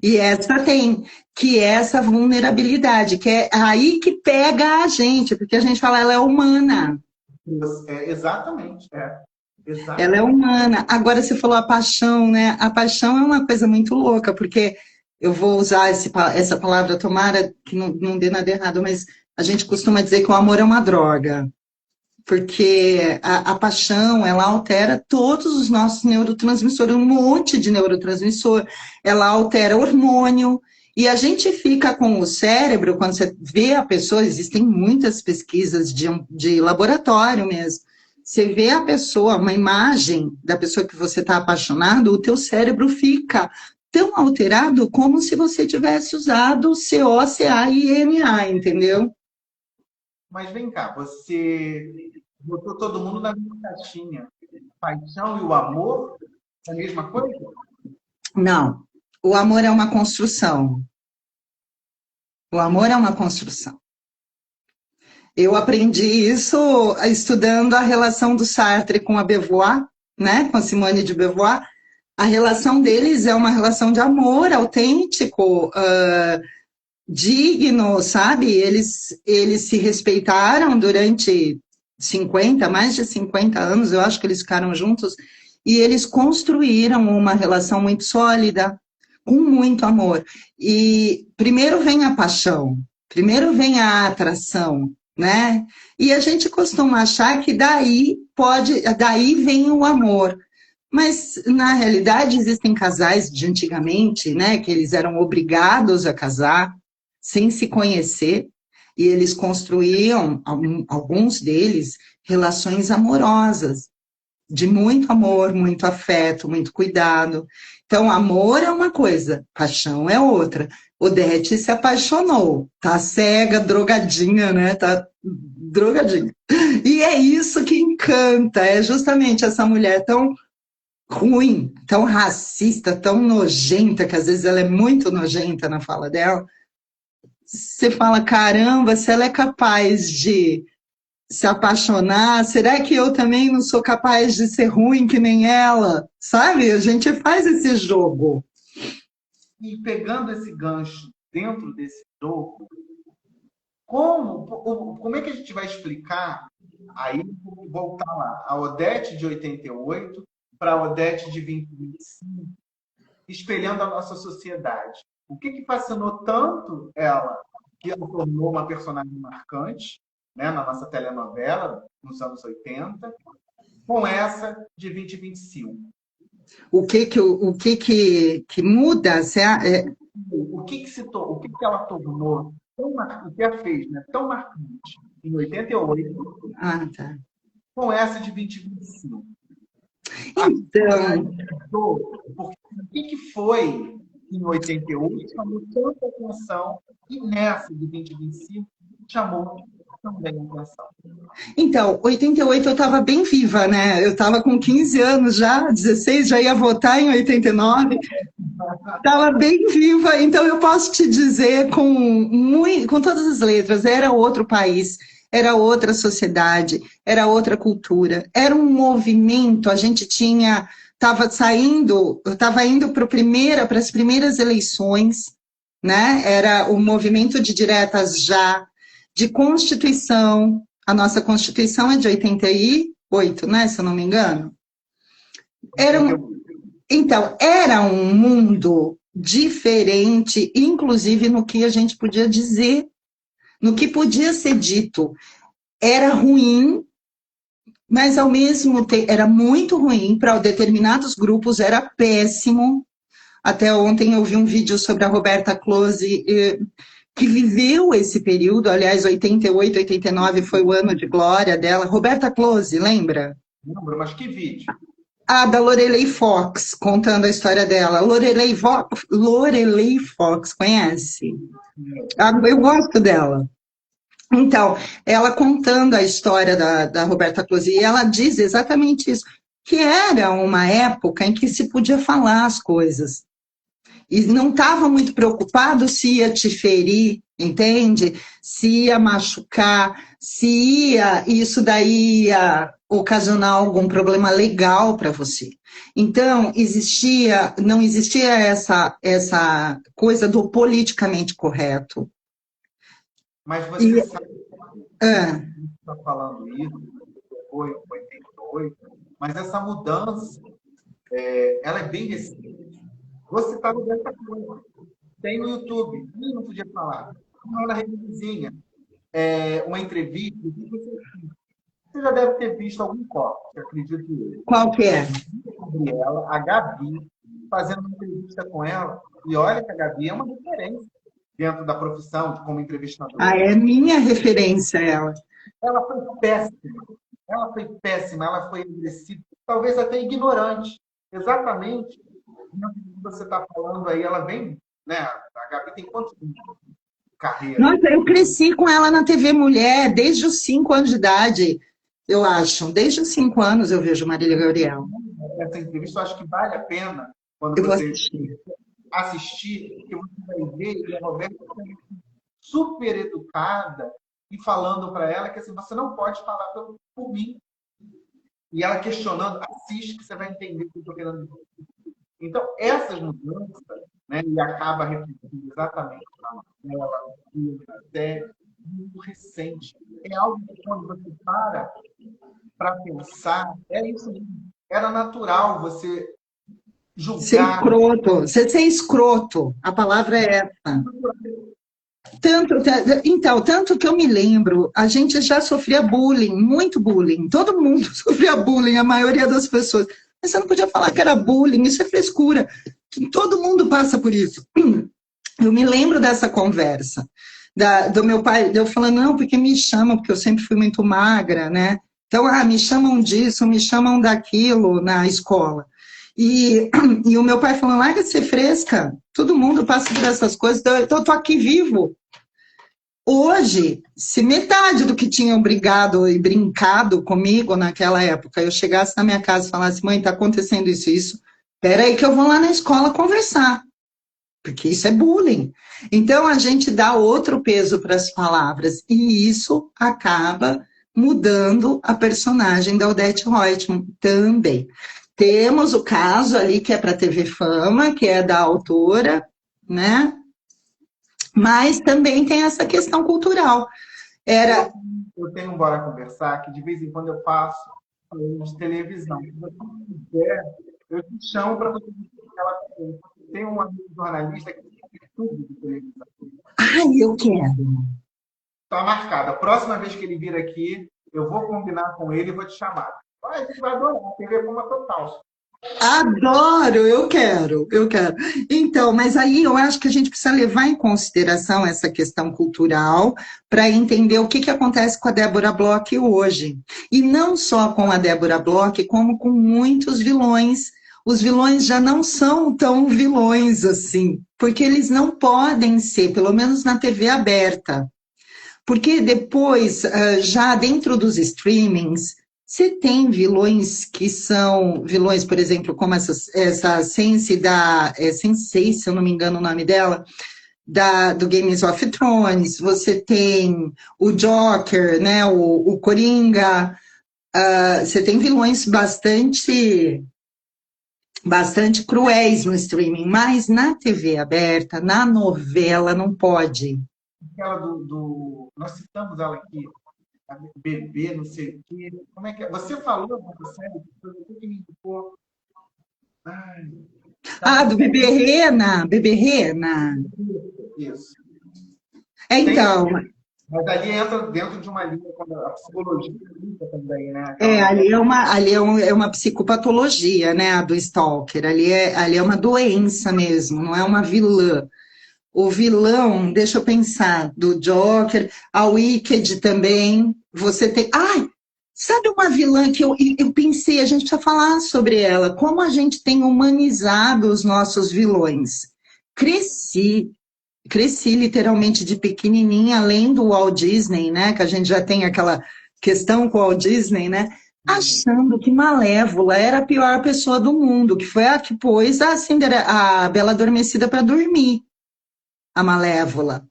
E essa tem, que é essa vulnerabilidade, que é aí que pega a gente, porque a gente fala, ela é humana. Exatamente. Ela é humana. Agora você falou a paixão, né? A paixão é uma coisa muito louca, porque eu vou usar essa palavra, tomara que não dê nada errado, mas a gente costuma dizer que o amor é uma droga. Porque a paixão, ela altera todos os nossos neurotransmissores, um monte de neurotransmissor, ela altera o hormônio, e a gente fica com o cérebro, quando você vê a pessoa, existem muitas pesquisas de laboratório mesmo, você vê a pessoa, uma imagem da pessoa que você está apaixonado, o teu cérebro fica tão alterado como se você tivesse usado COCAINA, entendeu? Mas vem cá, você botou todo mundo na mesma caixinha. Paixão e o amor é a mesma coisa? Não, o amor é uma construção. O amor é uma construção. Eu aprendi isso estudando a relação do Sartre com a Beauvoir, né, com a Simone de Beauvoir. A relação deles é uma relação de amor autêntico, digno, sabe? Eles se respeitaram durante 50, mais de 50 anos, eu acho que eles ficaram juntos, e eles construíram uma relação muito sólida, com muito amor. E primeiro vem a paixão, primeiro vem a atração, né? E a gente costuma achar que daí vem o amor. Mas, na realidade, existem casais de antigamente, né, que eles eram obrigados a casar, sem se conhecer, e eles construíam, alguns deles, relações amorosas, de muito amor, muito afeto, muito cuidado. Então, amor é uma coisa, paixão é outra. Odete se apaixonou, tá cega, drogadinha, né? Tá drogadinha. E é isso que encanta, é justamente essa mulher tão ruim, tão racista, tão nojenta, que às vezes ela é muito nojenta na fala dela. Você fala, caramba, se ela é capaz de se apaixonar, será que eu também não sou capaz de ser ruim que nem ela? Sabe? A gente faz esse jogo. E pegando esse gancho dentro desse jogo, como é que a gente vai explicar, aí voltar lá, a Odete de 88 para a Odete de 2025, espelhando a nossa sociedade? O que fascinou tanto ela, que ela tornou uma personagem marcante, né, na nossa telenovela, nos anos 80, com essa de 2025? O que muda? O que ela tornou, o que a fez, né, tão marcante em 88, Tá. com essa de 2025? Então, Porque o que foi em 88 chamou tanta atenção e nessa de 2025 chamou também atenção? Então, 88 eu estava bem viva, né? Eu estava com 15 anos já, 16, já ia votar em 89. Estava bem viva, então eu posso te dizer com todas as letras, era outro país. era outra sociedade, era outra cultura, era um movimento, a gente tinha, estava indo para as primeiras eleições, né? Era o movimento de diretas já, de Constituição, a nossa Constituição é de 88, né, se eu não me engano. Então, era um mundo diferente, inclusive no que a gente podia dizer, no que podia ser dito. Era ruim, mas ao mesmo tempo era muito ruim para determinados grupos, era péssimo. Até ontem eu vi um vídeo sobre a Roberta Close, que viveu esse período, aliás, 88, 89 foi o ano de glória dela. Roberta Close, lembra? Lembro, mas que vídeo? Da Lorelei Fox, contando a história dela. Lorelei Fox, conhece? Eu gosto dela. Então, ela contando a história da Roberta Close, e ela diz exatamente isso, que era uma época em que se podia falar as coisas. E não estava muito preocupado se ia te ferir, entende? Se ia machucar, se isso daí ia ocasionar algum problema legal para você. Então, não existia essa coisa do politicamente correto. Mas você sabe que está falando isso, foi em 88, mas essa mudança, ela é bem recente. Você está no dessa coisa. Tem no YouTube, não podia falar. Uma na rede vizinha, uma entrevista. Você já deve ter visto algum corte, acredito eu. Qual que é? A Gabi, fazendo uma entrevista com ela. E olha que a Gabi é uma referência dentro da profissão, como entrevistadora. É minha referência, ela. Ela foi péssima. Ela foi péssima, ela foi agressiva, talvez até ignorante. Exatamente. Você está falando aí, ela vem, né? A Gabi tem quantos anos de carreira? Nossa, eu cresci com ela na TV Mulher, desde os 5 anos de idade, eu acho. Desde os 5 anos eu vejo Marília Gabriel. Essa entrevista eu acho que vale a pena quando você assistir, porque você vai ver que a Roberta é super educada e falando para ela que assim, você não pode falar por mim. E ela questionando, assiste que você vai entender o que eu estou querendo dizer. Então, essas mudanças, né, e acaba refletindo exatamente nela, até muito recente. É algo que quando você para pensar, é isso mesmo. Era natural você julgar. Ser escroto. Você ser escroto. A palavra é essa. Tanto que eu me lembro, a gente já sofria bullying, muito bullying. Todo mundo sofria bullying, a maioria das pessoas. Mas você não podia falar que era bullying, isso é frescura. Todo mundo passa por isso. Eu me lembro dessa conversa, do meu pai, eu falando, não, porque me chamam, porque eu sempre fui muito magra, né? Então, me chamam disso, me chamam daquilo na escola. E o meu pai falando, larga de ser fresca, todo mundo passa por essas coisas, então eu tô aqui vivo. Hoje, se metade do que tinham brigado e brincado comigo naquela época, eu chegasse na minha casa e falasse, mãe, tá acontecendo isso, peraí que eu vou lá na escola conversar, porque isso é bullying. Então, a gente dá outro peso para as palavras, e isso acaba mudando a personagem da Odete Roitman também. Temos o caso ali que é para a TV Fama, que é da autora, né? Mas também tem essa questão cultural. Eu tenho um Bora Conversar, que de vez em quando eu faço de televisão. Se você quiser, eu te chamo para você ela. Tem um amigo jornalista que tem tudo de televisão. Eu quero. Está marcado. A próxima vez que ele vir aqui, eu vou combinar com ele e vou te chamar. A gente vai adorar, TV Fama total. Adoro, eu quero. Então, mas aí eu acho que a gente precisa levar em consideração essa questão cultural para entender o que acontece com a Débora Bloch hoje. E não só com a Débora Bloch, como com muitos vilões. Os vilões já não são tão vilões assim, porque eles não podem ser, pelo menos na TV aberta. Porque depois, já dentro dos streamings, você tem vilões que são vilões, por exemplo, como essa Sensei, se eu não me engano o nome dela, do Games of Thrones, você tem o Joker, né, o Coringa, você tem vilões bastante cruéis no streaming, mas na TV aberta, na novela, não pode. Aquela nós citamos ela aqui, a bebê, não sei o quê. Como é que é? Você falou dessa série, você que me indicou. Ai, Do Bebê Rena, Bebê Rena. isso. Então, mas ali entra dentro de uma linha, a psicologia também, né? ali é uma psicopatologia, né, a do Stalker. Ali é uma doença mesmo, não é uma vilã. O vilão, deixa eu pensar, do Joker, a Wicked também. Você tem. Ai! Sabe uma vilã que eu pensei, a gente precisa falar sobre ela, como a gente tem humanizado os nossos vilões. Cresci literalmente de pequenininha, além do Walt Disney, né, que a gente já tem aquela questão com o Walt Disney, né, achando que Malévola era a pior pessoa do mundo, que foi a que pôs a Bela Adormecida para dormir, a Malévola.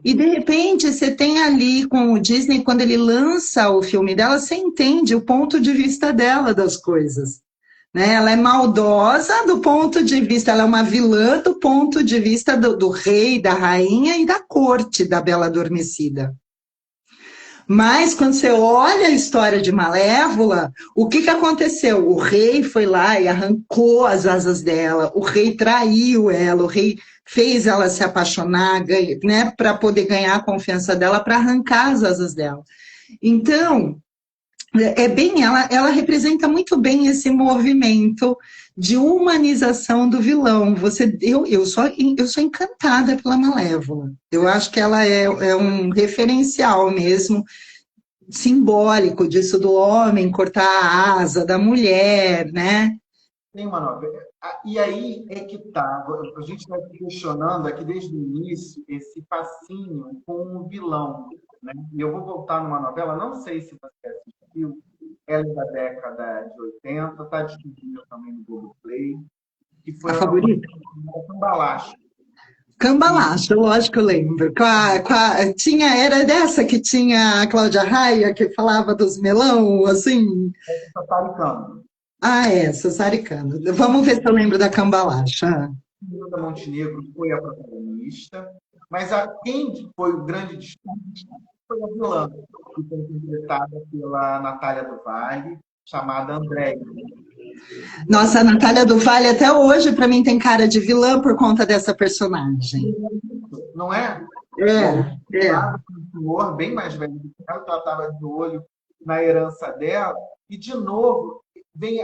E, de repente, você tem ali com o Disney, quando ele lança o filme dela, você entende o ponto de vista dela das coisas. Né? Ela é maldosa do ponto de vista, ela é uma vilã do ponto de vista do rei, da rainha e da corte da Bela Adormecida. Mas, quando você olha a história de Malévola, o que aconteceu? O rei foi lá e arrancou as asas dela, o rei traiu ela, o rei fez ela se apaixonar, né, para poder ganhar a confiança dela, para arrancar as asas dela. Então, ela representa muito bem esse movimento de humanização do vilão. Eu sou encantada pela Malévola. Eu acho que ela é um referencial mesmo, simbólico disso do homem cortar a asa da mulher, né? Tem uma novela. E aí é que tá. A gente está questionando aqui desde o início esse fascínio com o vilão. Né? E eu vou voltar numa novela, não sei se você assistiu, ela é da década de 80, está disponível também no Globoplay, que foi a favorita? Cambalacho. Cambalacho, lógico que eu lembro. Era dessa que tinha a Cláudia Raia, que falava dos melão, assim? Sassaricano. Sassaricano. Vamos ver se eu lembro da Cambalacha. Fernanda Montenegro foi a protagonista, mas quem foi o grande destaque foi a vilã, que foi interpretada pela Natália do Vale, chamada Andréia. Nossa, a Natália do Vale até hoje, para mim, tem cara de vilã por conta dessa personagem. Não é? Um senhor bem mais velho do que ela, ela estava de olho na herança dela, e, de novo, vem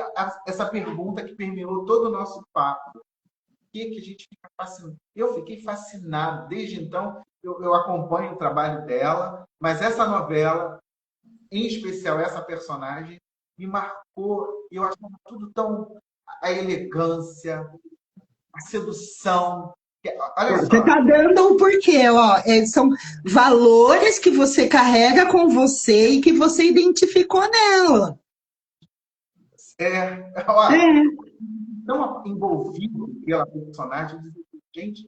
essa pergunta que permeou todo o nosso papo. O que a gente fica fascinado? Eu fiquei fascinado. Desde então, eu acompanho o trabalho dela, mas essa novela, em especial essa personagem, me marcou. Eu achava tudo tão... A elegância, a sedução. Olha só. Você está dando um porquê, ó. São valores que você carrega com você e que você identificou nela. Tão envolvido pela personagem, gente,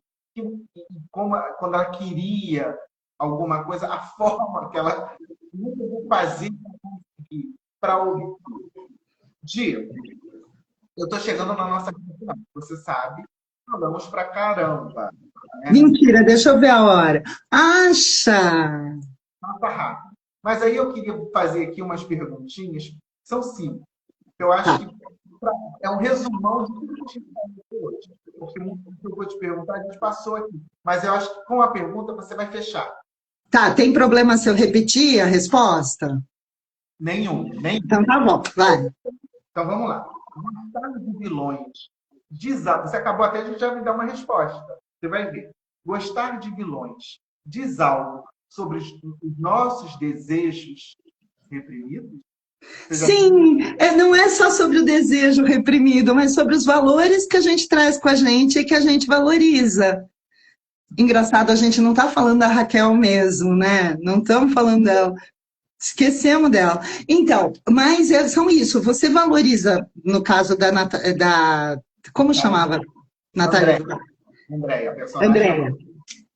quando ela queria alguma coisa, a forma que ela fazia para ouvir. Dia, eu estou chegando na nossa final, você sabe, falamos pra caramba. Né? Mentira, deixa eu ver a hora. Acha! Passa rápido. Mas aí eu queria fazer aqui umas perguntinhas, são 5. Eu acho que é um resumão de tudo que a gente falou hoje. Porque muito que eu vou te perguntar, a gente passou aqui. Mas eu acho que com a pergunta você vai fechar. Tá, tem problema se eu repetir a resposta? Nenhum. Então tá bom, vai. Então vamos lá. Gostar de vilões. Você acabou até de já me dar uma resposta. Você vai ver. Gostar de vilões diz algo sobre os nossos desejos reprimidos? Sim, não é só sobre o desejo reprimido, mas sobre os valores que a gente traz com a gente e que a gente valoriza. Engraçado, a gente não está falando da Raquel mesmo, né? Não estamos falando dela. Esquecemos dela. Então, mas são isso. Você valoriza, no caso da como chamava? Natália? Andréia, a personagem.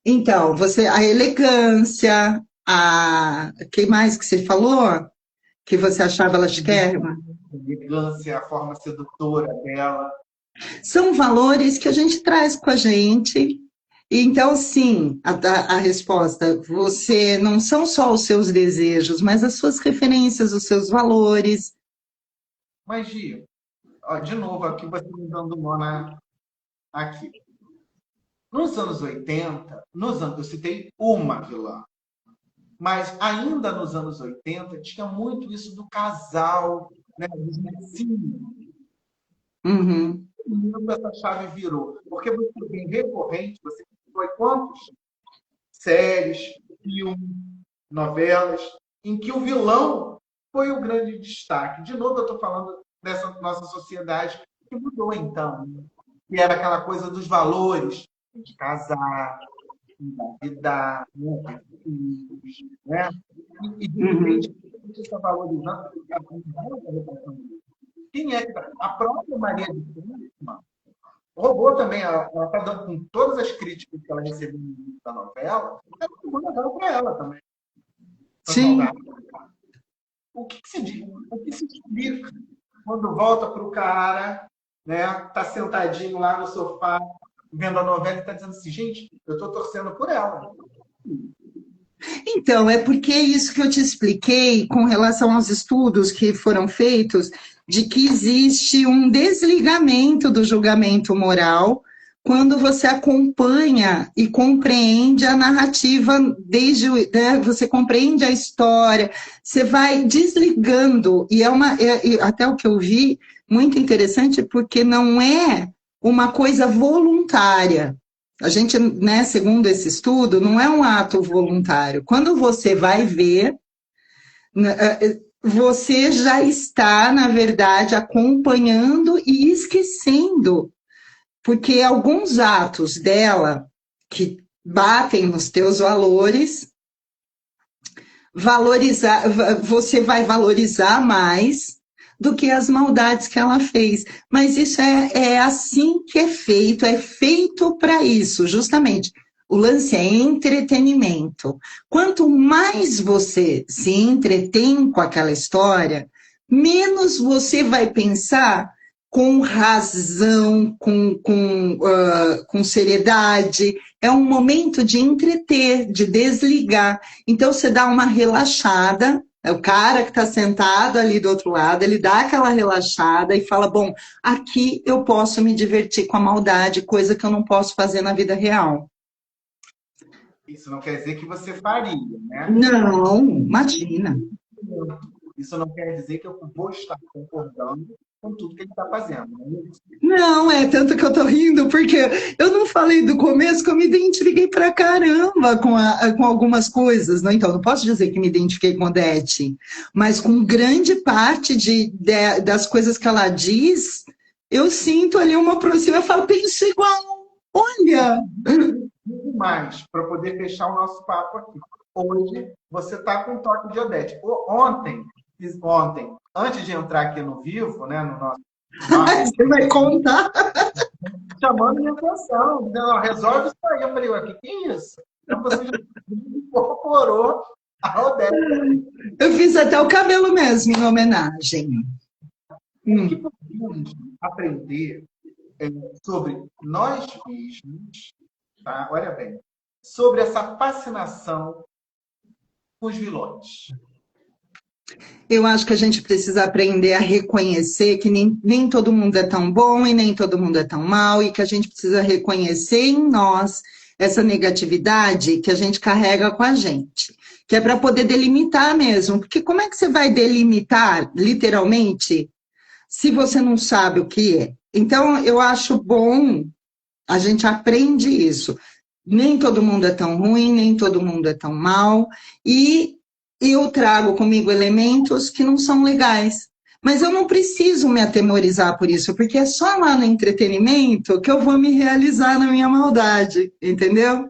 Então, a elegância, que mais que você falou? Que você achava ela chiquérrima? Elegância, a forma sedutora dela. São valores que a gente traz com a gente. Então, sim, a resposta, você não são só os seus desejos, mas as suas referências, os seus valores. Mas, Gi, ó, de novo, aqui você me dando nó aqui. Nos anos 80, eu citei uma vilã, mas ainda nos anos 80 tinha muito isso do casal, né, dos mocinhos. Uhum. Quando essa chave virou? Porque você vem recorrente, você foi quantos? Séries, filmes, novelas, em que o vilão foi o grande destaque. De novo, eu estou falando dessa nossa sociedade que mudou, então, né? Que era aquela coisa dos valores, de casar, engravidar, né? Ter filhos, né? De Uhum. repente, a gente está valorizando quem é que tá? A própria Maria de Fátima roubou também, ela está dando com todas as críticas que ela recebeu no início da novela, ela mandou para ela também, as Sim. maldadas. O que se diz? O que se explica quando volta para o cara, né? Tá sentadinho lá no sofá, vendo a novela e está dizendo assim, gente, eu estou torcendo por ela. Então, é porque é isso que eu te expliquei com relação aos estudos que foram feitos, de que existe um desligamento do julgamento moral quando você acompanha e compreende a narrativa né, você compreende a história, você vai desligando, e até o que eu vi, muito interessante, porque não é uma coisa voluntária. A gente, né, segundo esse estudo, não é um ato voluntário. Quando você vai ver, você já está, na verdade, acompanhando e esquecendo, porque alguns atos dela que batem nos teus valores, você vai valorizar mais do que as maldades que ela fez. Mas isso é assim que é feito para isso, justamente. O lance é entretenimento. Quanto mais você se entretém com aquela história, menos você vai pensar com razão, com seriedade. É um momento de entreter, de desligar. Então, você dá uma relaxada, é o cara que está sentado ali do outro lado, ele dá aquela relaxada e fala: bom, aqui eu posso me divertir com a maldade, coisa que eu não posso fazer na vida real. Isso não quer dizer que você faria, né? Não, imagina. Isso não quer dizer que eu vou estar concordando com tudo que ele está fazendo. Né? Não, é tanto que eu tô rindo, porque eu não falei do começo que eu me identifiquei pra caramba com algumas coisas, não? Então, não posso dizer que me identifiquei com Odete, mas com grande parte das coisas que ela diz, eu sinto ali uma proximidade, eu falo, penso igual, olha. Muito mais, para poder fechar o nosso papo aqui. Hoje, você está com um toque de Odete. Ontem, antes de entrar aqui no vivo, né, no nosso papo, Você vai contar? chamando minha atenção, dizendo, resolve isso aí. Eu falei, o que é isso? Então você já incorporou a Odete. Eu fiz até o cabelo mesmo, em homenagem. O que podemos aprender sobre nós mesmos, tá? Olha bem, sobre essa fascinação com os vilões. Eu acho que a gente precisa aprender a reconhecer que nem todo mundo é tão bom e nem todo mundo é tão mal, e que a gente precisa reconhecer em nós essa negatividade que a gente carrega com a gente, que é para poder delimitar mesmo. Porque como é que você vai delimitar, literalmente, se você não sabe o que é? Então, eu acho bom, a gente aprende isso. Nem todo mundo é tão ruim, nem todo mundo é tão mal, e eu trago comigo elementos que não são legais. Mas eu não preciso me atemorizar por isso, porque é só lá no entretenimento que eu vou me realizar na minha maldade, entendeu?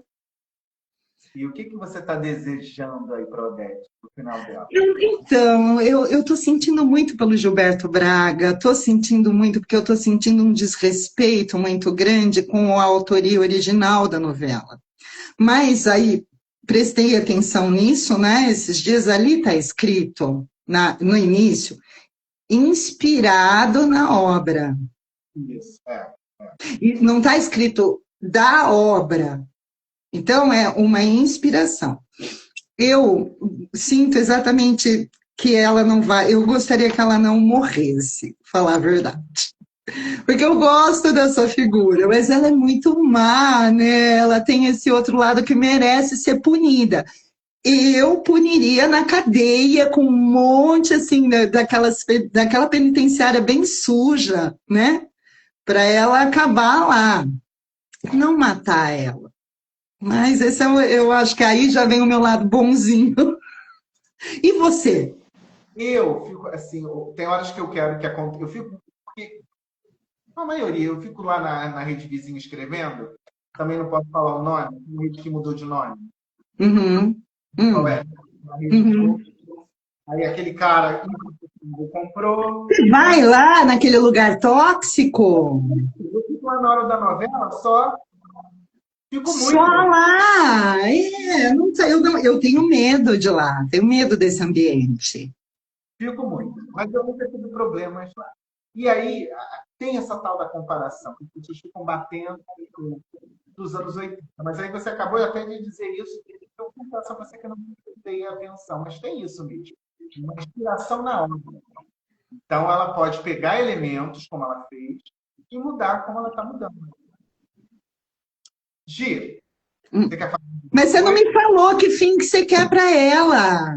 E o que você está desejando aí para a Odete, no final dela? Então, eu estou sentindo muito pelo Gilberto Braga, estou sentindo muito, porque eu estou sentindo um desrespeito muito grande com a autoria original da novela. Mas aí, prestei atenção nisso, né? Esses dias ali está escrito, no início, inspirado na obra. Isso, E não está escrito da obra. Então, é uma inspiração. Eu sinto exatamente que ela não vai. Eu gostaria que ela não morresse, falar a verdade. Porque eu gosto dessa figura, mas ela é muito má, né? Ela tem esse outro lado que merece ser punida. Eu puniria na cadeia com um monte assim daquela penitenciária bem suja, né? Para ela acabar lá, não matar ela. Mas esse eu acho que aí já vem o meu lado bonzinho. E você? eu fico assim, tem horas que eu quero que aconteça. Eu fico, porque a maioria, eu fico lá na rede vizinha escrevendo, também não posso falar o nome, uma rede que mudou de nome. Uhum. Qual é? Uma rede Uhum. mudou. Aí aquele cara comprou. Vai lá naquele lugar tóxico. Eu fico lá na hora da novela, só fico Só muito, lá. Não sei, eu tenho medo de lá, tenho medo desse ambiente. fico muito. Mas eu nunca tive problemas lá. E aí tem essa tal da comparação, que as pessoas ficam batendo dos anos 80. Mas aí você acabou até de dizer isso, que eu confesso a você que eu não prestei atenção, mas tem isso mesmo. Uma inspiração na obra. Então ela pode pegar elementos, como ela fez, e mudar como ela está mudando. Gi, Hum. você quer falar Mas alguma você não coisa? me falou que fim que você quer para ela.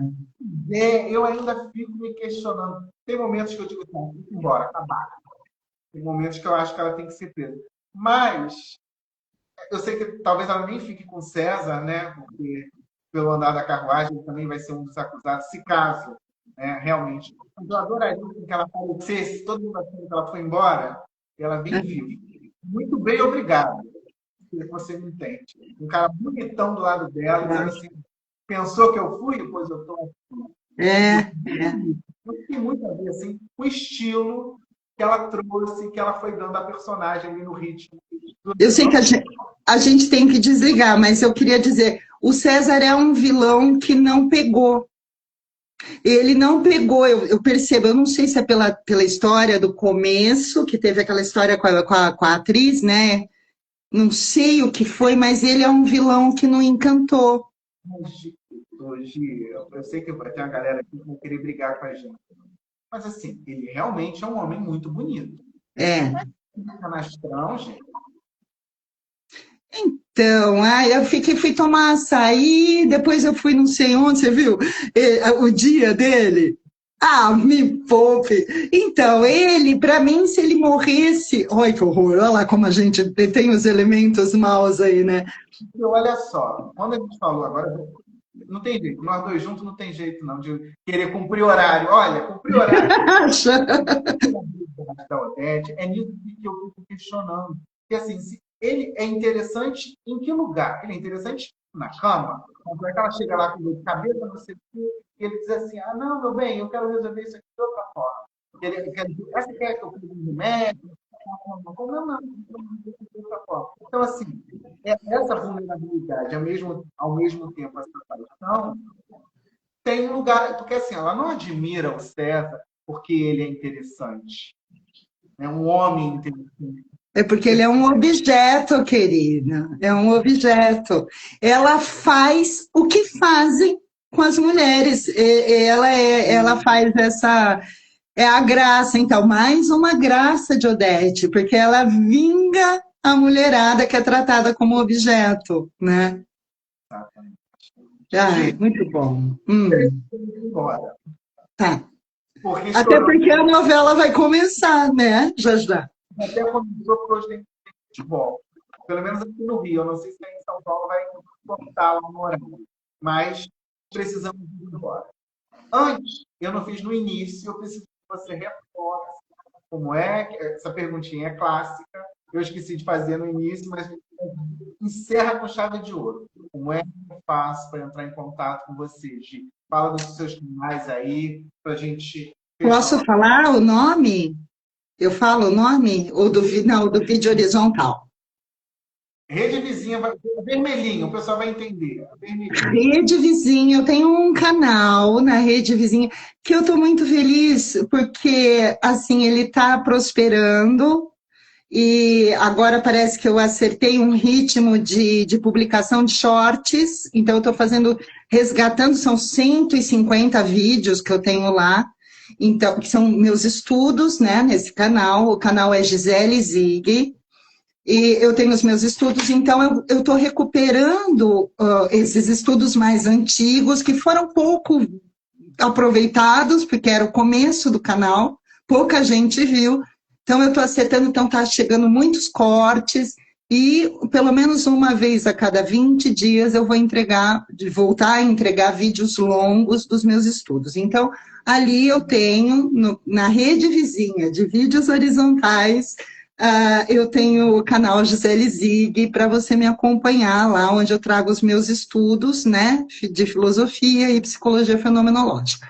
Eu ainda fico me questionando. Tem momentos que eu digo, não, tem que ir embora, acabar. Tem momentos que eu acho que ela tem que ser presa. Mas eu sei que talvez ela nem fique com César, né? Porque pelo andar da carruagem ele também vai ser um dos acusados, se caso, né, realmente. Mas eu adoraria que ela aparecesse, todo mundo achando que ela foi embora, e ela bem viva. Muito bem, obrigado. Se você me entende. Um cara bonitão do lado dela, dizendo assim, pensou que eu fui? Pois eu estou aqui. E É. eu tem muito a ver assim, com o estilo que ela trouxe, que ela foi dando à personagem ali no ritmo. Eu sei que a gente tem que desligar, mas eu queria dizer, o César é um vilão que não pegou. Ele não pegou, eu percebo, eu não sei se é pela história do começo, que teve aquela história com a atriz, né? Não sei o que foi, mas ele é um vilão que não encantou. Hoje, eu sei que vai ter uma galera aqui que vai querer brigar com a gente. Mas assim, ele realmente é um homem muito bonito. É. Canastrão, gente. Então, eu fui tomar açaí, depois eu fui não sei onde, você viu? O dia dele. Ah, me poupe. Então, ele, para mim, se ele morresse. Ai, que horror, olha lá como a gente tem os elementos maus aí, né? E olha só, quando a gente falou agora, não tem jeito, nós dois juntos não tem jeito não, de querer cumprir horário. Olha, cumprir horário Acha? da Odete, é nisso que eu fico questionando. Porque assim, se ele é interessante em que lugar? Ele é interessante na cama? Quando é que ela chega lá com dor de cabeça, não sei o quê, e ele diz assim, ah, não, meu bem, eu quero resolver isso aqui de outra forma. Ele quer dizer, você quer que eu cuide do remédio? Não, não, de outra forma. Então, assim, essa vulnerabilidade, ao mesmo tempo, essa paixão, tem lugar, porque assim, ela não admira o César porque ele é interessante. É um homem interessante. É porque ele é um objeto, querida. É um objeto. Ela faz o que fazem com as mulheres. Ela faz essa. É a graça, então, mais uma graça de Odete, porque ela vinga a mulherada que é tratada como objeto, né? Ai, Gi, muito bom. embora. Tá. Porque Até estourou, porque a novela vai começar, né? Já já. até começou, porque hoje tem futebol. Pelo menos aqui no Rio. Eu não sei se aí em São Paulo vai cortar lá no horário. Mas precisamos ir embora. Antes, eu não fiz no início, eu preciso que você reforce como é. Essa perguntinha é clássica. Eu esqueci de fazer no início, mas encerra com chave de ouro. Como é que eu faço para entrar em contato com você, Gi? Fala dos seus canais aí, para a gente fechar o Posso nosso. falar o nome? Eu falo o nome? Ou do, não, do vídeo horizontal? Rede vizinha, vermelhinho, o pessoal vai entender. Vermelhinho. Rede Vizinha, eu tenho um canal na Rede Vizinha que eu estou muito feliz porque assim ele está prosperando e agora parece que eu acertei um ritmo de publicação de shorts, então eu estou fazendo, resgatando, são 150 vídeos que eu tenho lá, então, que são meus estudos, né, nesse canal, o canal é Gisele Zig, e eu tenho os meus estudos, então eu estou recuperando esses estudos mais antigos, que foram pouco aproveitados, porque era o começo do canal, pouca gente viu, então eu estou acertando, então está chegando muitos cortes, e pelo menos uma vez a cada 20 dias eu vou entregar, voltar a entregar vídeos longos dos meus estudos. Então, ali eu tenho, na rede vizinha de vídeos horizontais, eu tenho o canal Gisele Zig para você me acompanhar lá, onde eu trago os meus estudos, né, de filosofia e psicologia fenomenológica.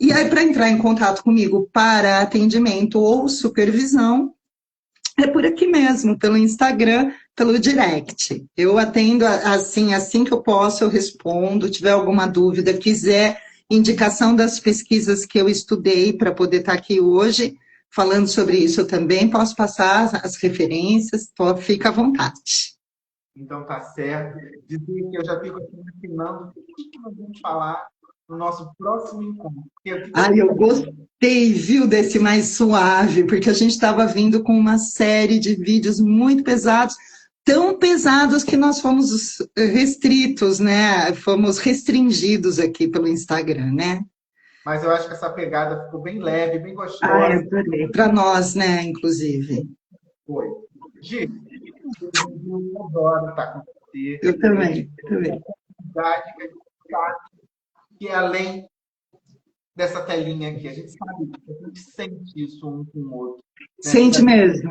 E aí, para entrar em contato comigo para atendimento ou supervisão, é por aqui mesmo, pelo Instagram, pelo direct. Eu atendo assim que eu posso, eu respondo. Tiver alguma dúvida, quiser indicação das pesquisas que eu estudei para poder estar aqui hoje, falando sobre isso, eu também posso passar as referências, fica à vontade. Então tá certo. Dizer que eu já fico aqui imaginando o que nós vamos falar no nosso próximo encontro. Ai, eu gostei, viu, desse mais suave, porque a gente estava vindo com uma série de vídeos muito pesados, tão pesados que nós fomos restritos, né? Fomos restringidos aqui pelo Instagram, né? Mas eu acho que essa pegada ficou bem leve, bem Ai, gostosa. adorei. Para nós, né, inclusive. Foi. Gi, eu adoro estar com você. Eu também, também. Verdade que a gente sabe que é além dessa telinha aqui. A gente sabe disso, a gente sente isso um com o outro. Né? Sente mesmo,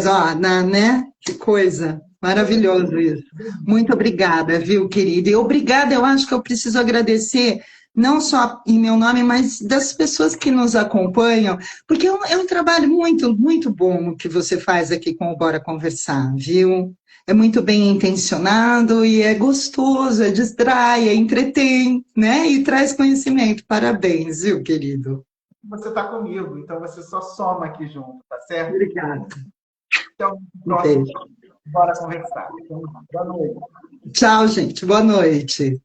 ó, né? Que coisa, maravilhoso isso. Muito obrigada, viu, querida? E obrigada, eu acho que eu preciso agradecer, não só em meu nome, mas das pessoas que nos acompanham, porque é um trabalho muito, muito bom que você faz aqui com o Bora Conversar, viu? É muito bem intencionado e é gostoso, é distrai, é entretém, né? E traz conhecimento. Parabéns, viu, querido? Você está comigo, então você só soma aqui junto, tá certo? Obrigada. Então, Um próximo, beijo. bora conversar. Então, boa noite. Tchau, gente. Boa noite.